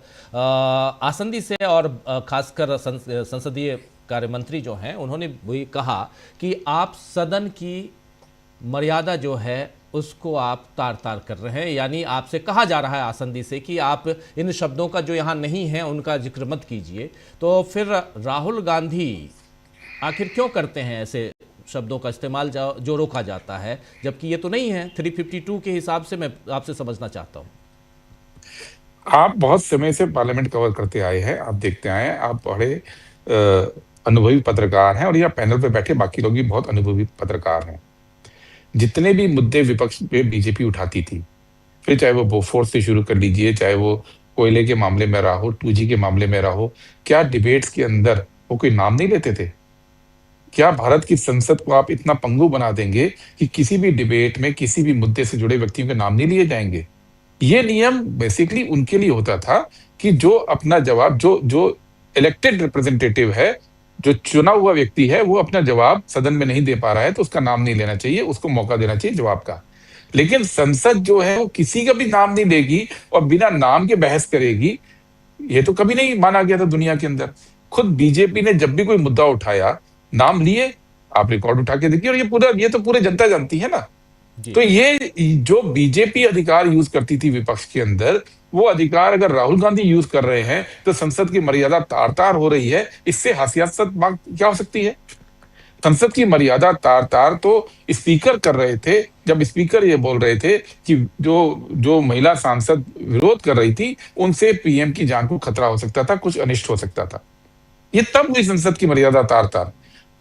आसंदी से और खासकर संसदीय कार्य मंत्री जो हैं उन्होंने भी कहा कि आप सदन की मर्यादा जो है उसको आप तार तार कर रहे हैं, यानी आपसे कहा जा रहा है आसंदी से कि आप इन शब्दों का जो यहाँ नहीं है उनका जिक्र मत कीजिए। तो फिर राहुल गांधी आखिर क्यों करते हैं ऐसे शब्दों का इस्तेमाल जो रोका जाता है, जबकि ये तो नहीं है? 352 के हिसाब से मैं आपसे समझना चाहता हूँ। आप बहुत समय से पार्लियामेंट कवर करते आए हैं, आप देखते आए हैं, आप बड़े अनुभवी पत्रकार हैं, और यह पैनल पे बैठे बाकी लोग भी बहुत अनुभवी पत्रकार हैं। जितने भी मुद्दे विपक्ष पे बीजेपी उठाती थी, फिर चाहे वो बोफोर्स से शुरू कर लीजिए, चाहे वो कोयले के मामले में रहा हो, 2G के मामले में रहा हो, क्या डिबेट्स के अंदर वो कोई नाम नहीं लेते थे? क्या भारत की संसद को आप इतना पंगु बना देंगे कि किसी भी डिबेट में किसी भी मुद्दे से जुड़े व्यक्तियों के नाम नहीं लिए जाएंगे? ये नियम बेसिकली उनके लिए होता था कि जो अपना जवाब, जो इलेक्टेड रिप्रेजेंटेटिव है, जो चुना हुआ व्यक्ति है, वो अपना जवाब सदन में नहीं दे पा रहा है तो उसका नाम नहीं लेना चाहिए, उसको मौका देना चाहिए जवाब का। लेकिन संसद जो है वो किसी का भी नाम नहीं लेगी और बिना नाम के बहस करेगी, ये तो कभी नहीं माना गया था दुनिया के अंदर। खुद बीजेपी ने जब भी कोई मुद्दा उठाया, नाम लिए, आप रिकॉर्ड उठा के देखिए, और ये तो पूरे जनता जानती है ना। तो ये जो बीजेपी अधिकार यूज करती थी विपक्ष के अंदर, वो अधिकार अगर राहुल गांधी यूज कर रहे हैं तो संसद की मर्यादा तार तार हो रही है। इससे हास्यास्पद बात क्या हो सकती है? संसद की मर्यादा तार तार तो स्पीकर कर रहे थे, जब स्पीकर ये बोल रहे थे कि जो महिला सांसद विरोध कर रही थी उनसे पीएम की जान को खतरा हो सकता था, कुछ अनिष्ट हो सकता था। ये तब हुई संसद की मर्यादा तार तार।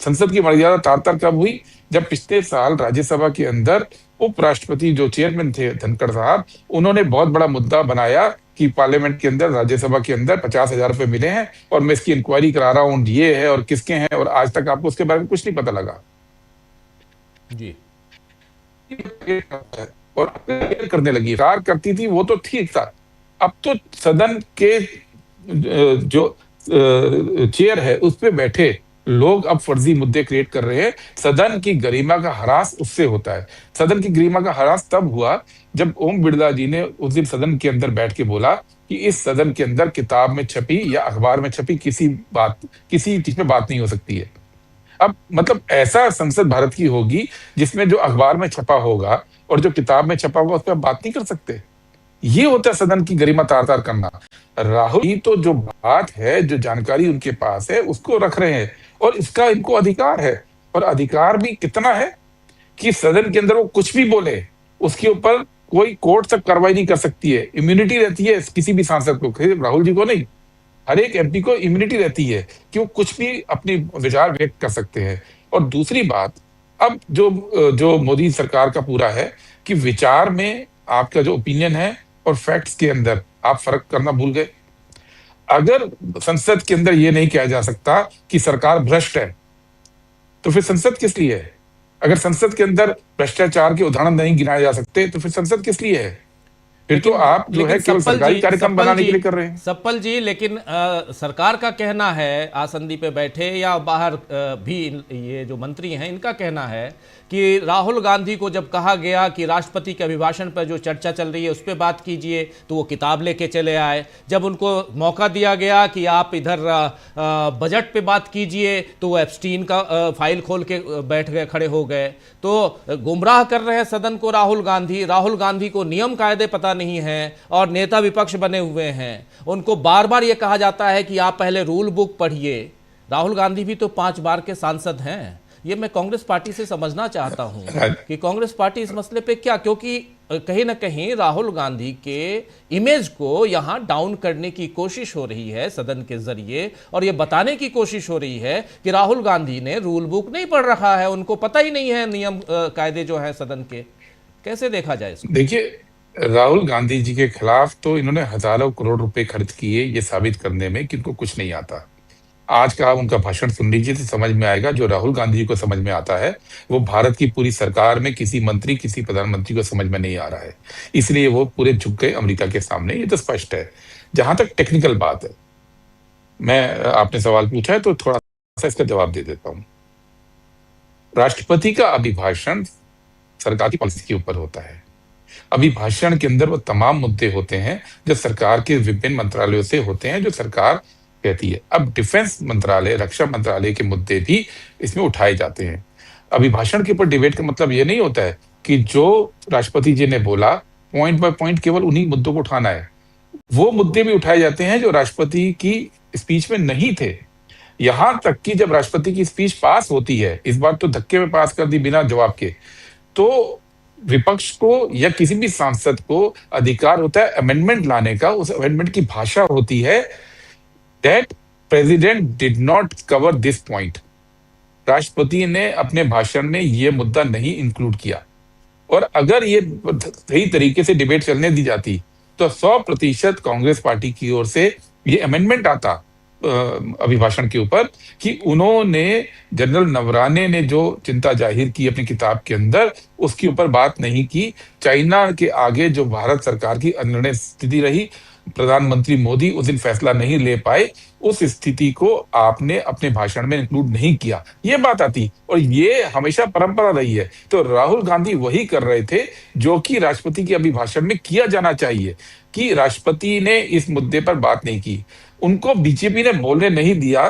संसद की मर्यादा तार तार कब हुई? जब पिछले साल राज्यसभा के अंदर उपराष्ट्रपति जो चेयरमैन थे धनखड़ साहब, उन्होंने बहुत बड़ा मुद्दा बनाया कि पार्लियामेंट के अंदर, राज्यसभा के अंदर 50,000 रुपए मिले हैं और मैं इसकी इंक्वायरी करा रहा हूं, ये है और किसके हैं, और आज तक आपको उसके बारे में कुछ नहीं पता लगा जी। और करने लगी, कार करती थी वो तो ठीक था। अब तो सदन के जो चेयर है उस पे बैठे लोग अब फर्जी मुद्दे क्रिएट कर रहे हैं। सदन की गरिमा का ह्रास उससे होता है। सदन की गरिमा का ह्रास तब हुआ जब ओम बिड़ला जी ने उस दिन सदन के अंदर बैठ के बोला कि इस सदन के अंदर किताब में छपी या अखबार में छपी किसी चीज पे बात नहीं हो सकती है। अब मतलब ऐसा संसद भारत की होगी जिसमें जो अखबार में छपा होगा और जो किताब में छपा होगा उस पर आप बात नहीं कर सकते। ये होता है सदन की गरिमा तार तार करना। राहुल जी तो जो बात है, जो जानकारी उनके पास है उसको रख रहे हैं और इसका इनको अधिकार है। और अधिकार भी कितना है कि सदन के अंदर वो कुछ भी बोले उसके ऊपर कोई कोर्ट तक कार्रवाई नहीं कर सकती है। इम्यूनिटी रहती है किसी भी सांसद को, राहुल जी को नहीं, हर एक एमपी को इम्यूनिटी रहती है कि वो कुछ भी अपनी विचार व्यक्त कर सकते हैं। और दूसरी बात, अब जो मोदी सरकार का पूरा है कि विचार में आपका जो ओपिनियन है और फैक्ट्स के अंदर आप फर्क करना भूल गए। अगर संसद के अंदर ये नहीं कहा जा सकता कि सरकार भ्रष्ट है तो फिर संसद किस लिए है? अगर संसद के अंदर भ्रष्टाचार के उदाहरण नहीं गिनाए जा सकते तो फिर संसद किस लिए है? फिर तो आप जो है केवल सरकारी कार्यक्रम बनाने के लिए कर रहे हैं। सप्पल जी, लेकिन सरकार का कहना है, आसंदी पे बैठे या बाहर भी ये जो मंत्री हैं इनका कहना है कि राहुल गांधी को जब कहा गया कि राष्ट्रपति के अभिभाषण पर जो चर्चा चल रही है उस पर बात कीजिए तो वो किताब लेके चले आए। जब उनको मौका दिया गया कि आप इधर बजट पे बात कीजिए तो वो एप्स्टीन का फाइल खोल के बैठ गए, खड़े हो गए। तो गुमराह कर रहे हैं सदन को राहुल गांधी को नियम कायदे पता नहीं है और नेता विपक्ष बने हुए हैं। उनको बार बार ये कहा जाता है कि आप पहले रूल बुक पढ़िए। राहुल गांधी भी तो 5 बार के सांसद हैं। ये मैं कांग्रेस पार्टी से समझना चाहता हूं कि कांग्रेस पार्टी इस मसले पे क्या, क्योंकि कहीं ना कहीं राहुल गांधी के इमेज को यहां डाउन करने की कोशिश हो रही है सदन के जरिए, और ये बताने की कोशिश हो रही है कि राहुल गांधी ने रूल बुक नहीं पढ़ रखा है, उनको पता ही नहीं है नियम कायदे जो है सदन के। कैसे देखा जाए इसको? देखिए, राहुल गांधी जी के खिलाफ तो इन्होंने हजारों करोड़ रुपए खर्च किए ये साबित करने में कि इनको कुछ नहीं आता। आज का उनका भाषण सुन लीजिए तो समझ में आएगा। जो राहुल गांधी जी को समझ में आता है वो भारत की पूरी सरकार में किसी मंत्री, किसी प्रधानमंत्री को समझ में नहीं आ रहा है, इसलिए वो पूरे झुक गए अमेरिका के सामने। ये तो स्पष्ट है। जहां तक टेक्निकल बात है, मैं आपने सवाल पूछा है तो थोड़ा सा इसका जवाब दे देता हूं। राष्ट्रपति का अभिभाषण सरकार की पॉलिसी के ऊपर होता है। अभिभाषण के अंदर वो तमाम मुद्दे होते हैं जो सरकार के विभिन्न मंत्रालयों से होते हैं, जो सरकार कहती है। अब डिफेंस मंत्रालय, रक्षा मंत्रालय के मुद्दे भी इसमें उठाए जाते हैं। अभिभाषण के ऊपर डिबेट का मतलब ये नहीं होता है कि जो राष्ट्रपति जी ने बोला पॉइंट बाय पॉइंट केवल उन्हीं मुद्दों को उठाना है। वो मुद्दे भी उठाए जाते हैं जो राष्ट्रपति की स्पीच में नहीं थे। यहां तक कि जब राष्ट्रपति की स्पीच पास होती है, इस बार तो धक्के में पास कर दी बिना जवाब के, तो विपक्ष को या किसी भी सांसद को अधिकार होता है अमेंडमेंट लाने का। उस अमेंडमेंट की भाषा होती है that president did not cover this point। राष्ट्रपति ने अपने भाषण में ये मुद्दा नहीं इंक्लूड किया, और अगर ये सही तरीके से डिबेट चलने दी जाती तो 100% कांग्रेस पार्टी की ओर से ये अमेंडमेंट आता अभिभाषण के ऊपर कि उन्होंने, जनरल नवराने ने जो चिंता जाहिर की अपनी किताब के अंदर, उसके ऊपर बात नहीं की। चाइना के आगे जो भारत सरकार की अनिर्णय स्थिति रही, प्रधानमंत्री मोदी उस दिन फैसला नहीं ले पाए, उस स्थिति को आपने अपने भाषण में इंक्लूड नहीं किया, ये बात आती। और ये हमेशा परंपरा रही है। तो राहुल गांधी वही कर रहे थे जो कि राष्ट्रपति के अभिभाषण में किया जाना चाहिए, कि राष्ट्रपति ने इस मुद्दे पर बात नहीं की, उनको बीजेपी ने बोलने नहीं दिया।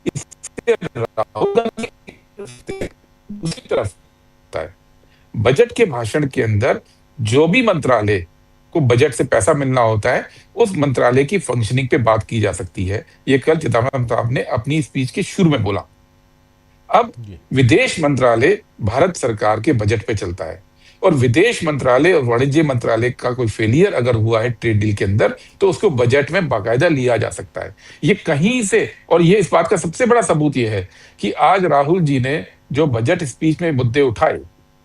इससे राहुल गांधी दूसरी तरफ बजट के भाषण के अंदर जो भी मंत्रालय को बजट से पैसा मिलना होता है, उस मंत्रालय की फंक्शनिंग पे बात की जा सकती है। ये कल चिदम्बरम साहब ने अपनी स्पीच के शुरू में बोला। अब विदेश मंत्रालय भारत सरकार के बजट पे चलता है, और विदेश मंत्रालय और वाणिज्य मंत्रालय का कोई फेलियर अगर हुआ है ट्रेड डील के अंदर तो उसको बजट में बाकायदा लिया जा सकता है। ये कहीं से, और ये इस बात का सबसे बड़ा सबूत ये है कि आज राहुल जी ने जो बजट स्पीच में मुद्दे उठाए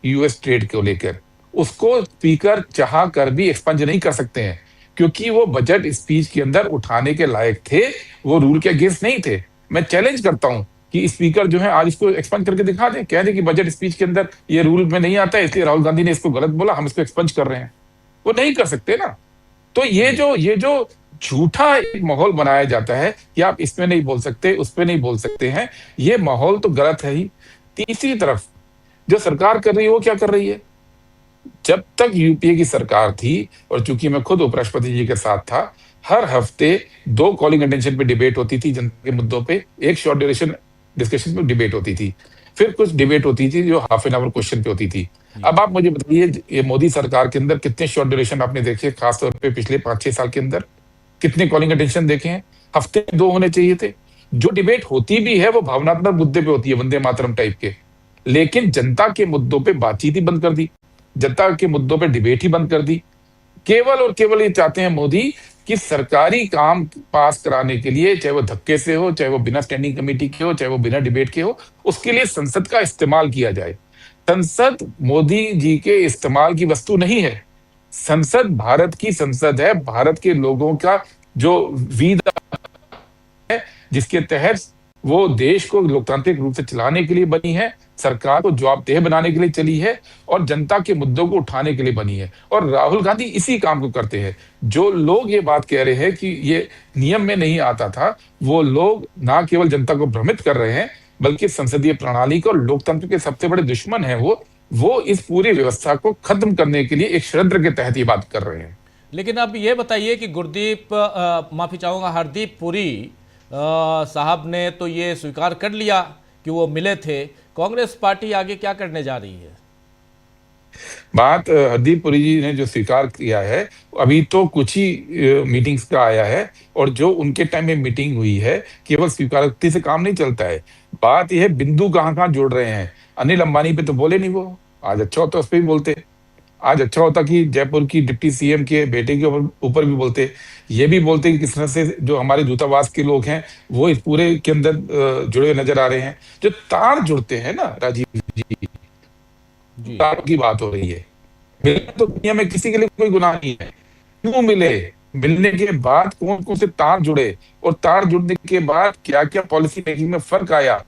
यूएस ट्रेड को लेकर, उसको स्पीकर चाह कर भी एक्सपंज नहीं कर सकते हैं, क्योंकि वो बजट स्पीच के अंदर उठाने के लायक थे, वो रूल के अगेंस्ट नहीं थे। मैं चैलेंज करता हूं कि स्पीकर जो है आज इसको एक्सपंज करके दिखा दें, कह दें कि बजट स्पीच के अंदर ये रूल में नहीं आता है, इसलिए राहुल गांधी ने इसको गलत बोला, हम इसको एक्सपंज कर रहे हैं। वो नहीं कर सकते ना। तो ये जो झूठा एक माहौल बनाया जाता है कि आप इसमें नहीं बोल सकते, उस पे नहीं बोल सकते हैं, ये माहौल तो गलत है ही। तीसरी तरफ जो सरकार कर रही है वो क्या कर रही है? जब तक यूपीए की सरकार थी, और चूंकि मैं खुद उपराष्ट्रपति जी के साथ था, हर हफ्ते 2 कॉलिंग अटेंशन पे डिबेट होती थी जनता के मुद्दों पे, एक शॉर्ट ड्यूरेशन डिस्कशन पे डिबेट होती थी, फिर कुछ डिबेट होती थी जो हाफ एन आवर क्वेश्चन पे होती थी। अब आप मुझे बताइए, ये मोदी सरकार के अंदर कितने शॉर्ट ड्यूरेशन आपने देखे, खासतौर पे पिछले 5-6 साल के अंदर कितने कॉलिंग अटेंशन देखे हैं? हफ्ते में 2 होने चाहिए थे। जो डिबेट होती भी है वो भावनात्मक मुद्दे पे होती है, वंदे मातरम टाइप के, लेकिन जनता के मुद्दों पे बातचीत ही बंद कर दी, जनता के मुद्दों पे डिबेट ही बंद कर दी। केवल और केवल ये चाहते हैं मोदी कि सरकारी काम पास कराने के लिए, चाहे वो धक्के से हो, चाहे वो बिना स्टैंडिंग कमेटी के हो, चाहे वो बिना डिबेट के हो, उसके लिए संसद का इस्तेमाल किया जाए। संसद मोदी जी के इस्तेमाल की वस्तु नहीं है। संसद भारत की संसद है, भारत के लोगों का जो वीद है, जिसके तहत वो देश को लोकतांत्रिक रूप से चलाने के लिए बनी है, सरकार को जवाबदेह बनाने के लिए चली है, और जनता के मुद्दों को उठाने के लिए बनी है। और राहुल गांधी इसी काम को करते हैं। जो लोग ये बात कह रहे हैं कि ये नियम में नहीं आता था, वो लोग ना केवल जनता को भ्रमित कर रहे हैं, बल्कि संसदीय प्रणाली को, लोकतंत्र के सबसे बड़े दुश्मन है वो इस पूरी व्यवस्था को खत्म करने के लिए एक षड्यंत्र के तहत ये बात कर रहे हैं। लेकिन अब ये बताइए कि माफी चाहूंगा, हरदीप पुरी साहब ने तो ये स्वीकार कर लिया कि वो मिले थे। कांग्रेस पार्टी आगे क्या करने जा रही है? बात हरदीप पुरी जी ने जो स्वीकार किया है, अभी तो कुछ ही मीटिंग्स का आया है, और जो उनके टाइम में मीटिंग हुई है, केवल स्वीकारोक्ति से काम नहीं चलता है। बात यह है बिंदु कहाँ जोड़ रहे हैं। अनिल अंबानी पे तो बोले नहीं वो, आज अच्छा होता उस पर भी बोलते। आज अच्छा होता कि जयपुर की डिप्टी सीएम के बेटे के ऊपर भी बोलते। ये भी बोलते कि किस तरह से जो हमारे दूतावास के लोग हैं वो इस पूरे के अंदर जुड़े हुए नजर आ रहे हैं। जो तार जुड़ते हैं ना राजीव जी, तारों की बात हो रही है। मिलना तो दुनिया में किसी के लिए कोई गुनाह नहीं है। क्यों मिले, मिलने के बाद कौन कौन से तार जुड़े, और तार जुड़ने के बाद क्या क्या पॉलिसी मेकिंग में फर्क आया,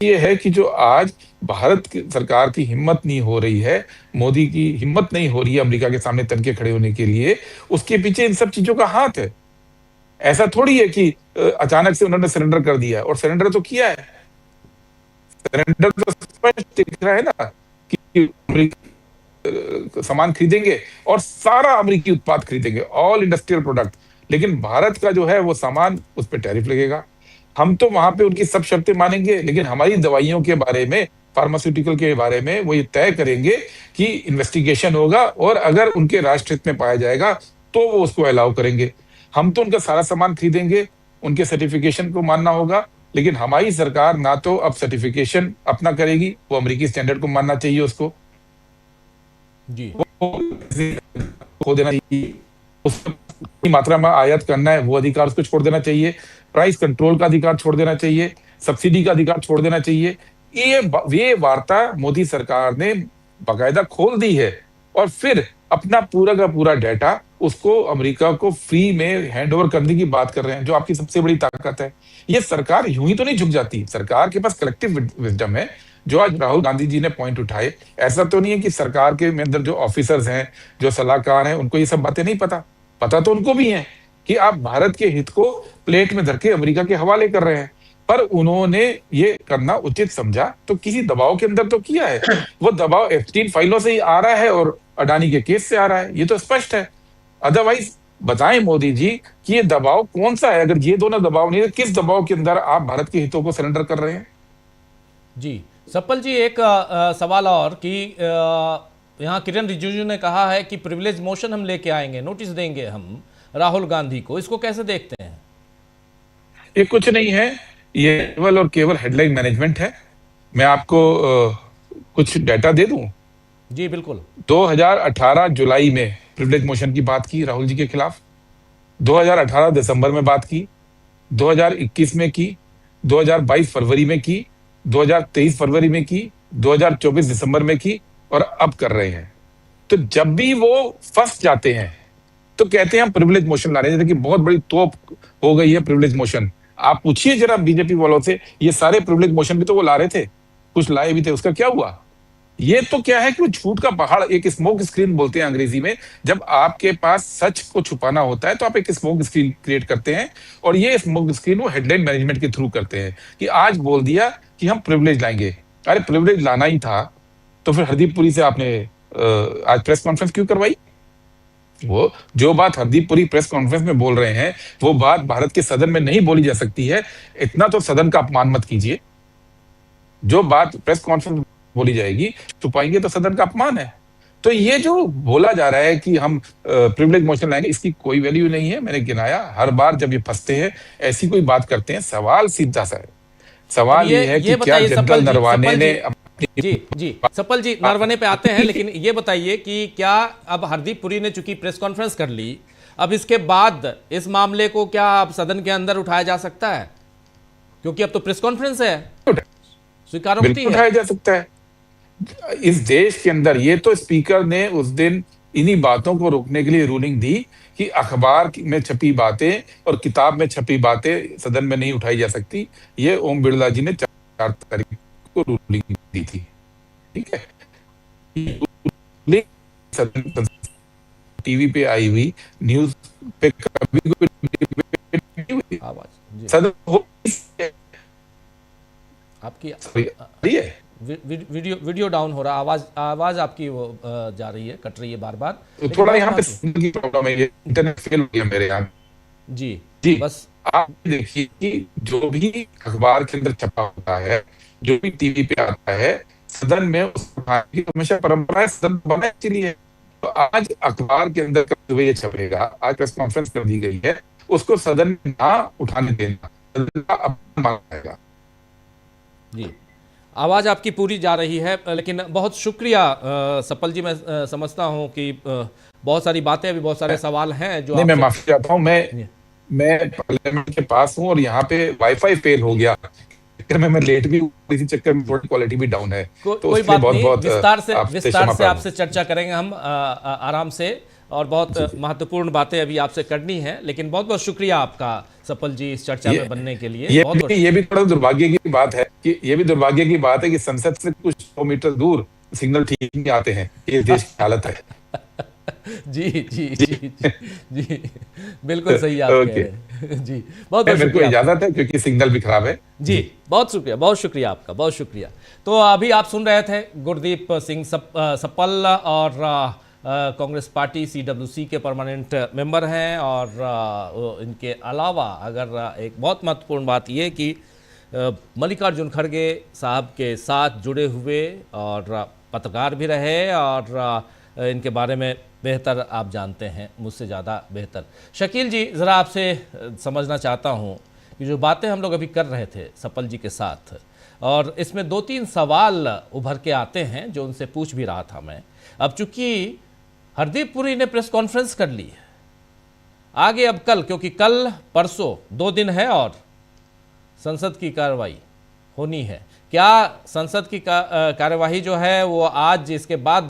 ये है कि जो आज भारत की सरकार की हिम्मत नहीं हो रही है, मोदी की हिम्मत नहीं हो रही है अमेरिका के सामने तनके खड़े होने के लिए, उसके पीछे इन सब चीजों का हाथ है। ऐसा थोड़ी है कि अचानक से उन्होंने सरेंडर कर दिया, और सरेंडर तो किया है। सरेंडर तो स्पष्ट दिख रहा है ना कि अमेरिका सामान खरीदेंगे और सारा अमेरिकी उत्पाद खरीदेंगे, ऑल इंडस्ट्रियल प्रोडक्ट, लेकिन भारत का जो है वो सामान, उस पर टैरिफ लगेगा। हम तो वहां पे उनकी सब शर्तें मानेंगे, लेकिन हमारी दवाइयों के बारे में, फार्मास्यूटिकल के बारे में वो ये तय करेंगे कि इन्वेस्टिगेशन होगा, और अगर उनके राष्ट्र हित में पाया जाएगा तो वो उसको अलाउ करेंगे। हम तो उनका सारा सामान खरीदेंगे, उनके सर्टिफिकेशन को मानना होगा, लेकिन हमारी सरकार ना तो अब सर्टिफिकेशन अपना करेगी, वो अमेरिकी स्टैंडर्ड को मानना चाहिए उसको जी, खो देना चाहिए, उसकी मात्रा में आयात करना है वो अधिकार उसको छोड़ देना चाहिए, प्राइस कंट्रोल का अधिकार छोड़ देना चाहिए, सब्सिडी का अधिकार छोड़ देना चाहिए। ये वार्ता मोदी सरकार ने बाकायदा खोल दी है, और फिर अपना पूरा का पूरा डाटा उसको अमेरिका को फ्री में हैंड ओवर करने की बात कर रहे हैं, जो आपकी सबसे बड़ी ताकत है। ये सरकार यूं ही तो नहीं झुक जाती, सरकार के पास कलेक्टिव विजडम है। जो आज राहुल गांधी जी ने पॉइंट उठाए, ऐसा तो नहीं है कि सरकार के अंदर जो ऑफिसर्स हैं, जो सलाहकार हैं, उनको ये सब बातें नहीं पता तो उनको भी है कि आप भारत के हित को प्लेट में धर के अमेरिका के हवाले कर रहे हैं, पर उन्होंने ये करना उचित समझा तो किसी दबाव के अंदर तो किया है। वो दबाव एप्स्टीन फाइलों से ही आ रहा है और अडानी के केस से आ रहा है, ये तो स्पष्ट है। अदरवाइज बताएं मोदी जी कि ये दबाव कौन सा है? अगर ये दोनों दबाव नहीं है, किस दबाव के अंदर आप भारत के हितों को सरेंडर कर रहे हैं? जी सप्पल जी, एक सवाल और कि यहाँ किरण रिजिजू ने कहा है कि प्रिविलेज मोशन हम लेके आएंगे, नोटिस देंगे हम राहुल गांधी को, इसको कैसे देखते हैं? ये कुछ नहीं है, ये केवल और केवल हेडलाइन मैनेजमेंट है। मैं आपको कुछ डाटा दे दूं। जी बिल्कुल। 2018 जुलाई में प्रिविलेज मोशन की बात की राहुल जी के खिलाफ, 2018 दिसंबर में बात की, 2021 में की, 2022 फरवरी में की, 2023 फरवरी में की, 2024 दिसंबर में की, और अब कर रहे हैं। तो जब भी वो फंस जाते हैं तो कहते हैं हम प्रिविलेज मोशन ला रहे हैं, जैसे कि बहुत बड़ी तोप हो गई है प्रिविलेज मोशन। आप पूछिए जरा बीजेपी वालों से, ये सारे प्रिविलेज मोशन भी तो वो ला रहे थे, कुछ लाए भी थे, उसका क्या हुआ? ये तो क्या है कि वो झूठ का पहाड़, एक स्मोक स्क्रीन बोलते हैं अंग्रेजी में। जब आपके पास सच को छुपाना होता है तो आप एक स्मोक स्क्रीन क्रिएट करते हैं, और ये स्मोक स्क्रीन वो हेडलाइन मैनेजमेंट के थ्रू करते हैं कि आज बोल दिया कि हम प्रिविलेज लाएंगे। अरे प्रिविलेज लाना ही था तो फिर हरदीप पुरी से आपने आज प्रेस कॉन्फ्रेंस क्यों करवाई? वो जो बात हरदीप पुरी प्रेस कॉन्फ्रेंस में बोल रहे हैं वो बात भारत के सदन में नहीं बोली जा सकती है। इतना तो सदन का अपमान मत कीजिए। जो बात प्रेस कॉन्फ्रेंस में बोली जाएगी छुपाएंगे तो सदन का अपमान है। तो ये जो बोला जा रहा है कि हम प्रिविलेज मोशन लाएंगे, इसकी कोई वैल्यू नहीं है। मैंने गिनाया, हर बार जब ये फंसते हैं ऐसी कोई बात करते हैं, सवाल सीधा सा है। सवाल ये है कि क्या जनरल नरवाने ने जी सपल जी नरवने पे आते हैं, लेकिन ये बताइए कि क्या अब हरदीप पुरी ने चूंकि प्रेस कॉन्फ्रेंस कर ली, अब इसके बाद इस मामले को क्या अब सदन के अंदर उठाया जा सकता है? क्योंकि अब तो प्रेस कॉन्फ्रेंस है, स्वीकारोक्ति है। उठाया जा सकता है इस देश के अंदर। ये तो स्पीकर ने उस दिन इन्हीं बातों को रोकने के लिए रूलिंग दी कि अखबार में छपी बातें और किताब में छपी बातें सदन में नहीं उठाई जा सकती। ये ओम बिरला जी ने 4 तारीख को रूलिंग दी थी, ठीक है। टीवी पे आई हुई न्यूज पे कभी कोई सदन आपकी वीडियो डाउन हो रहा, आवाज आपकी वो जा रही है, कट रही है बार बार। थोड़ा यहाँ पे सिग्नल की प्रॉब्लम है, इंटरनेट फेल हो गया मेरे यहाँ। जी बस आप देखिए कि जो भी अखबार के अंदर छपा होता है, जो भी टीवी पे आता है, सदन में उसकी हमेशा परंपरा है, सदन बना एक्चुअली है। तो आज अखबार के अंदर कब ये छपेगा, आज प्रेस कॉन्फ्रेंस कर दी गई है, उसको सदन में ना उठाने देना, सदन का अपमान माना जाएगा। जी आवाज आपकी पूरी जा रही है, लेकिन बहुत शुक्रिया सपल जी। मैं समझता हूं कि बहुत सारी बातें, अभी बहुत सारे सवाल हैं जो नहीं, मैं माफी चाहता हूं, मैं पार्लियामेंट के पास हूं और यहाँ पे वाईफाई फेल हो गया, मैं लेट भी हूं, इसी चक्कर में थोड़ी क्वालिटी भी डाउन है। तो कोई बात नहीं, विस्तार से आपसे चर्चा करेंगे हम आराम से, और बहुत महत्वपूर्ण बातें अभी आपसे करनी है। लेकिन बहुत बहुत शुक्रिया आपका सपल जी इस चर्चा में बनने के लिए। ये भी थोड़ा दुर्भाग्य की बात है कि संसद से कुछ 100 मीटर दूर सिग्नल ठीक नहीं आते हैं। ये देश की हालत है। जी बिल्कुल सही आप कह रहे हैं। जी बहुत मेरे को इजाजत है क्योंकि सिग्नल भी खराब है। जी बहुत शुक्रिया आपका, बहुत शुक्रिया। तो अभी आप सुन रहे थे गुरदीप सिंह सपल, और कांग्रेस पार्टी CWC के परमानेंट मेंबर हैं। और इनके अलावा अगर एक बहुत महत्वपूर्ण बात यह कि मल्लिकार्जुन खड़गे साहब के साथ जुड़े हुए और पत्रकार भी रहे, और इनके बारे में बेहतर आप जानते हैं, मुझसे ज़्यादा बेहतर। शकील जी, ज़रा आपसे समझना चाहता हूँ कि जो बातें हम लोग अभी कर रहे थे सपल जी के साथ, और इसमें 2-3 सवाल उभर के आते हैं जो उनसे पूछ भी रहा था मैं। अब चूंकि हरदीप पुरी ने प्रेस कॉन्फ्रेंस कर ली, आगे अब कल, क्योंकि कल परसों 2 दिन है और संसद की कार्रवाई होनी है। क्या संसद की कार्यवाही जो है वो आज, इसके बाद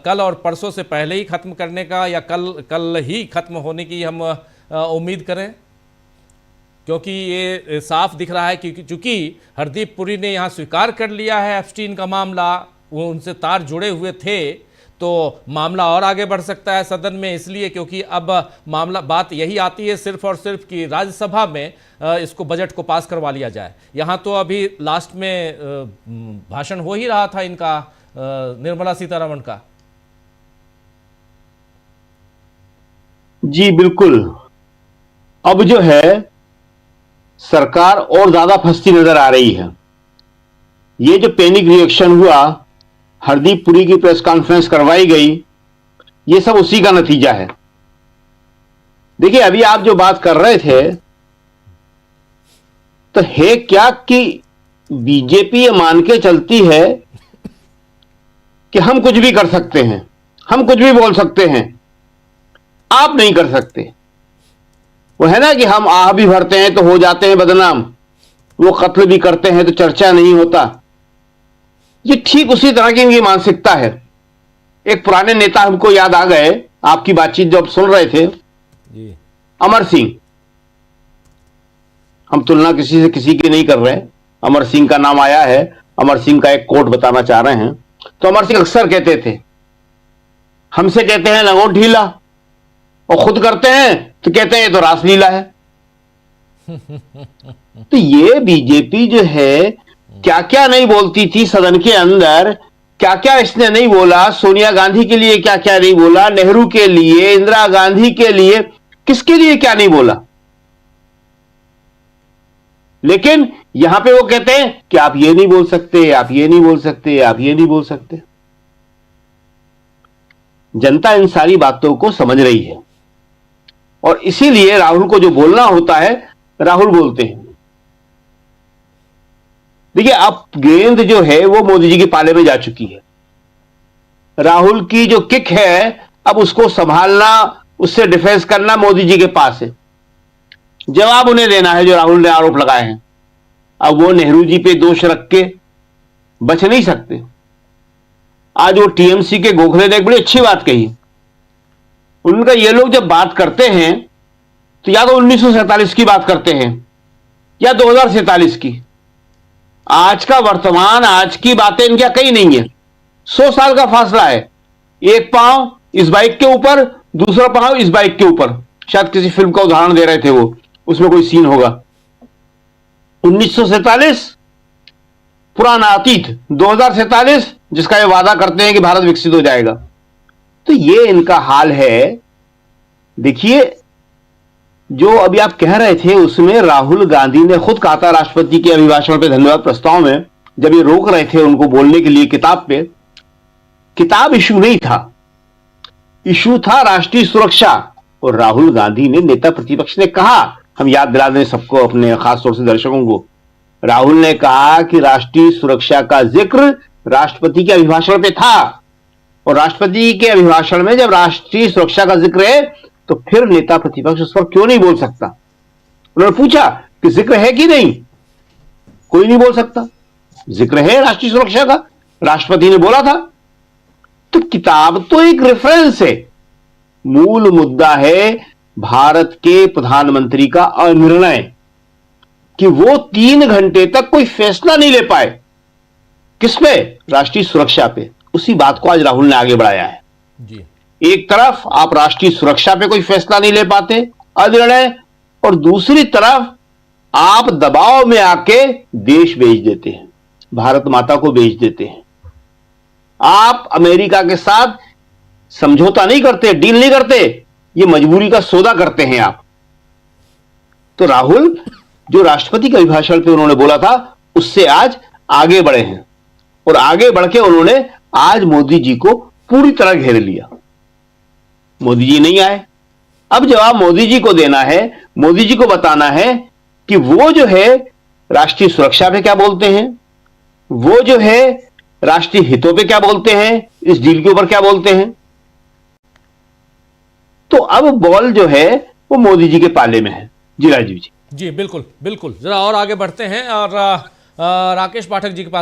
कल और परसों से पहले ही खत्म करने का, या कल ही खत्म होने की हम उम्मीद करें? क्योंकि ये साफ दिख रहा है कि चूंकि हरदीप पुरी ने यहाँ स्वीकार कर लिया है एप्स्टीन का मामला, वो उनसे तार जुड़े हुए थे, तो मामला और आगे बढ़ सकता है सदन में। इसलिए क्योंकि अब बात यही आती है सिर्फ और सिर्फ कि राज्यसभा में इसको बजट को पास करवा लिया जाए। यहाँ तो अभी लास्ट में भाषण हो ही रहा था इनका, निर्मला सीतारमण का। जी बिल्कुल, अब जो है सरकार और ज्यादा फंसती नजर आ रही है। ये जो पैनिक रिएक्शन हुआ, हरदीप पुरी की प्रेस कॉन्फ्रेंस करवाई गई, ये सब उसी का नतीजा है। देखिए, अभी आप जो बात कर रहे थे, तो है क्या कि बीजेपी ये मान के चलती है कि हम कुछ भी कर सकते हैं, हम कुछ भी बोल सकते हैं, आप नहीं कर सकते। वो है ना कि हम आह भी भरते हैं तो हो जाते हैं बदनाम, वो कत्ल भी करते हैं तो चर्चा नहीं होता। ये ठीक उसी तरह की इनकी मानसिकता है। एक पुराने नेता हमको याद आ गए, आपकी बातचीत जब सुन रहे थे, जी। अमर सिंह। हम तुलना किसी से किसी की नहीं कर रहे, अमर सिंह का नाम आया है, अमर सिंह का एक कोट बताना चाह रहे हैं। तो अमर सिंह अक्सर कहते थे, हमसे कहते हैं लंगोट ढीला, और खुद करते हैं तो कहते हैं ये तो रासलीला है। तो ये बीजेपी जो है क्या क्या नहीं बोलती थी सदन के अंदर, क्या क्या इसने नहीं बोला, सोनिया गांधी के लिए क्या क्या नहीं बोला, नेहरू के लिए, इंदिरा गांधी के लिए, किसके लिए क्या नहीं बोला। लेकिन यहां पे वो कहते हैं कि आप ये नहीं बोल सकते, आप ये नहीं बोल सकते, आप ये नहीं बोल सकते। जनता इन सारी बातों को समझ रही है, और इसीलिए राहुल को जो बोलना होता है राहुल बोलते हैं। देखिए, अब गेंद जो है वो मोदी जी के पाले में जा चुकी है। राहुल की जो किक है, अब उसको संभालना, उससे डिफेंस करना मोदी जी के पास है। जवाब उन्हें देना है जो राहुल ने आरोप लगाए हैं। अब वो नेहरू जी पे दोष रख के बच नहीं सकते। आज वो टीएमसी के गोखले ने एक बड़ी अच्छी बात कही। उनका ये लोग जब बात करते हैं तो या तो 1947 की बात करते हैं या 2047 की। आज का वर्तमान, आज की बातें इनके कहीं नहीं है। 100 साल का फासला है, एक पांव इस बाइक के ऊपर, दूसरा पांव इस बाइक के ऊपर। शायद किसी फिल्म का उदाहरण दे रहे थे वो, उसमें कोई सीन होगा। 1947 पुराना अतीत, 2047 जिसका ये वादा करते हैं कि भारत विकसित हो जाएगा। तो ये इनका हाल है। देखिए, जो अभी आप कह रहे थे उसमें राहुल गांधी ने खुद कहा था राष्ट्रपति के अभिभाषण पे धन्यवाद प्रस्ताव में, जब ये रोक रहे थे उनको बोलने के लिए किताब पे, किताब इशू नहीं था, इशू था राष्ट्रीय सुरक्षा। और राहुल गांधी ने, नेता प्रतिपक्ष ने कहा, हम याद दिला दें सबको, अपने खासतौर से दर्शकों को, राहुल ने कहा कि राष्ट्रीय सुरक्षा का जिक्र राष्ट्रपति के अभिभाषण पे था, और राष्ट्रपति के अभिभाषण में जब राष्ट्रीय सुरक्षा का जिक्र है तो फिर नेता प्रतिपक्ष उस पर क्यों नहीं बोल सकता। उन्होंने पूछा कि जिक्र है कि नहीं, कोई नहीं बोल सकता, जिक्र है राष्ट्रीय सुरक्षा का, राष्ट्रपति ने बोला था। तो किताब तो एक रेफरेंस है, मूल मुद्दा है भारत के प्रधानमंत्री का अनिर्णय, कि वो 3 घंटे तक कोई फैसला नहीं ले पाए। किस पे? राष्ट्रीय सुरक्षा पे। उसी बात को आज राहुल ने आगे बढ़ाया है जी। एक तरफ आप राष्ट्रीय सुरक्षा पे कोई फैसला नहीं ले पाते, अनिर्णय, और दूसरी तरफ आप दबाव में आके देश बेच देते हैं, भारत माता को बेच देते हैं। आप अमेरिका के साथ समझौता नहीं करते, डील नहीं करते, ये मजबूरी का सौदा करते हैं आप। तो राहुल जो राष्ट्रपति के अभिभाषण पे उन्होंने बोला था, उससे आज आगे बढ़े हैं, और आगे बढ़ के उन्होंने आज मोदी जी को पूरी तरह घेर लिया। मोदी जी नहीं आए। अब जवाब मोदी जी को देना है, मोदी जी को बताना है कि वो जो है राष्ट्रीय सुरक्षा पे क्या बोलते हैं, वो जो है राष्ट्रीय हितों पे क्या बोलते हैं, इस डील के ऊपर क्या बोलते हैं। तो अब बॉल जो है वो मोदी जी के पाले में है। जी राजीव जी। जी बिल्कुल बिल्कुल, जरा और आगे बढ़ते हैं और राकेश पाठक जी के पास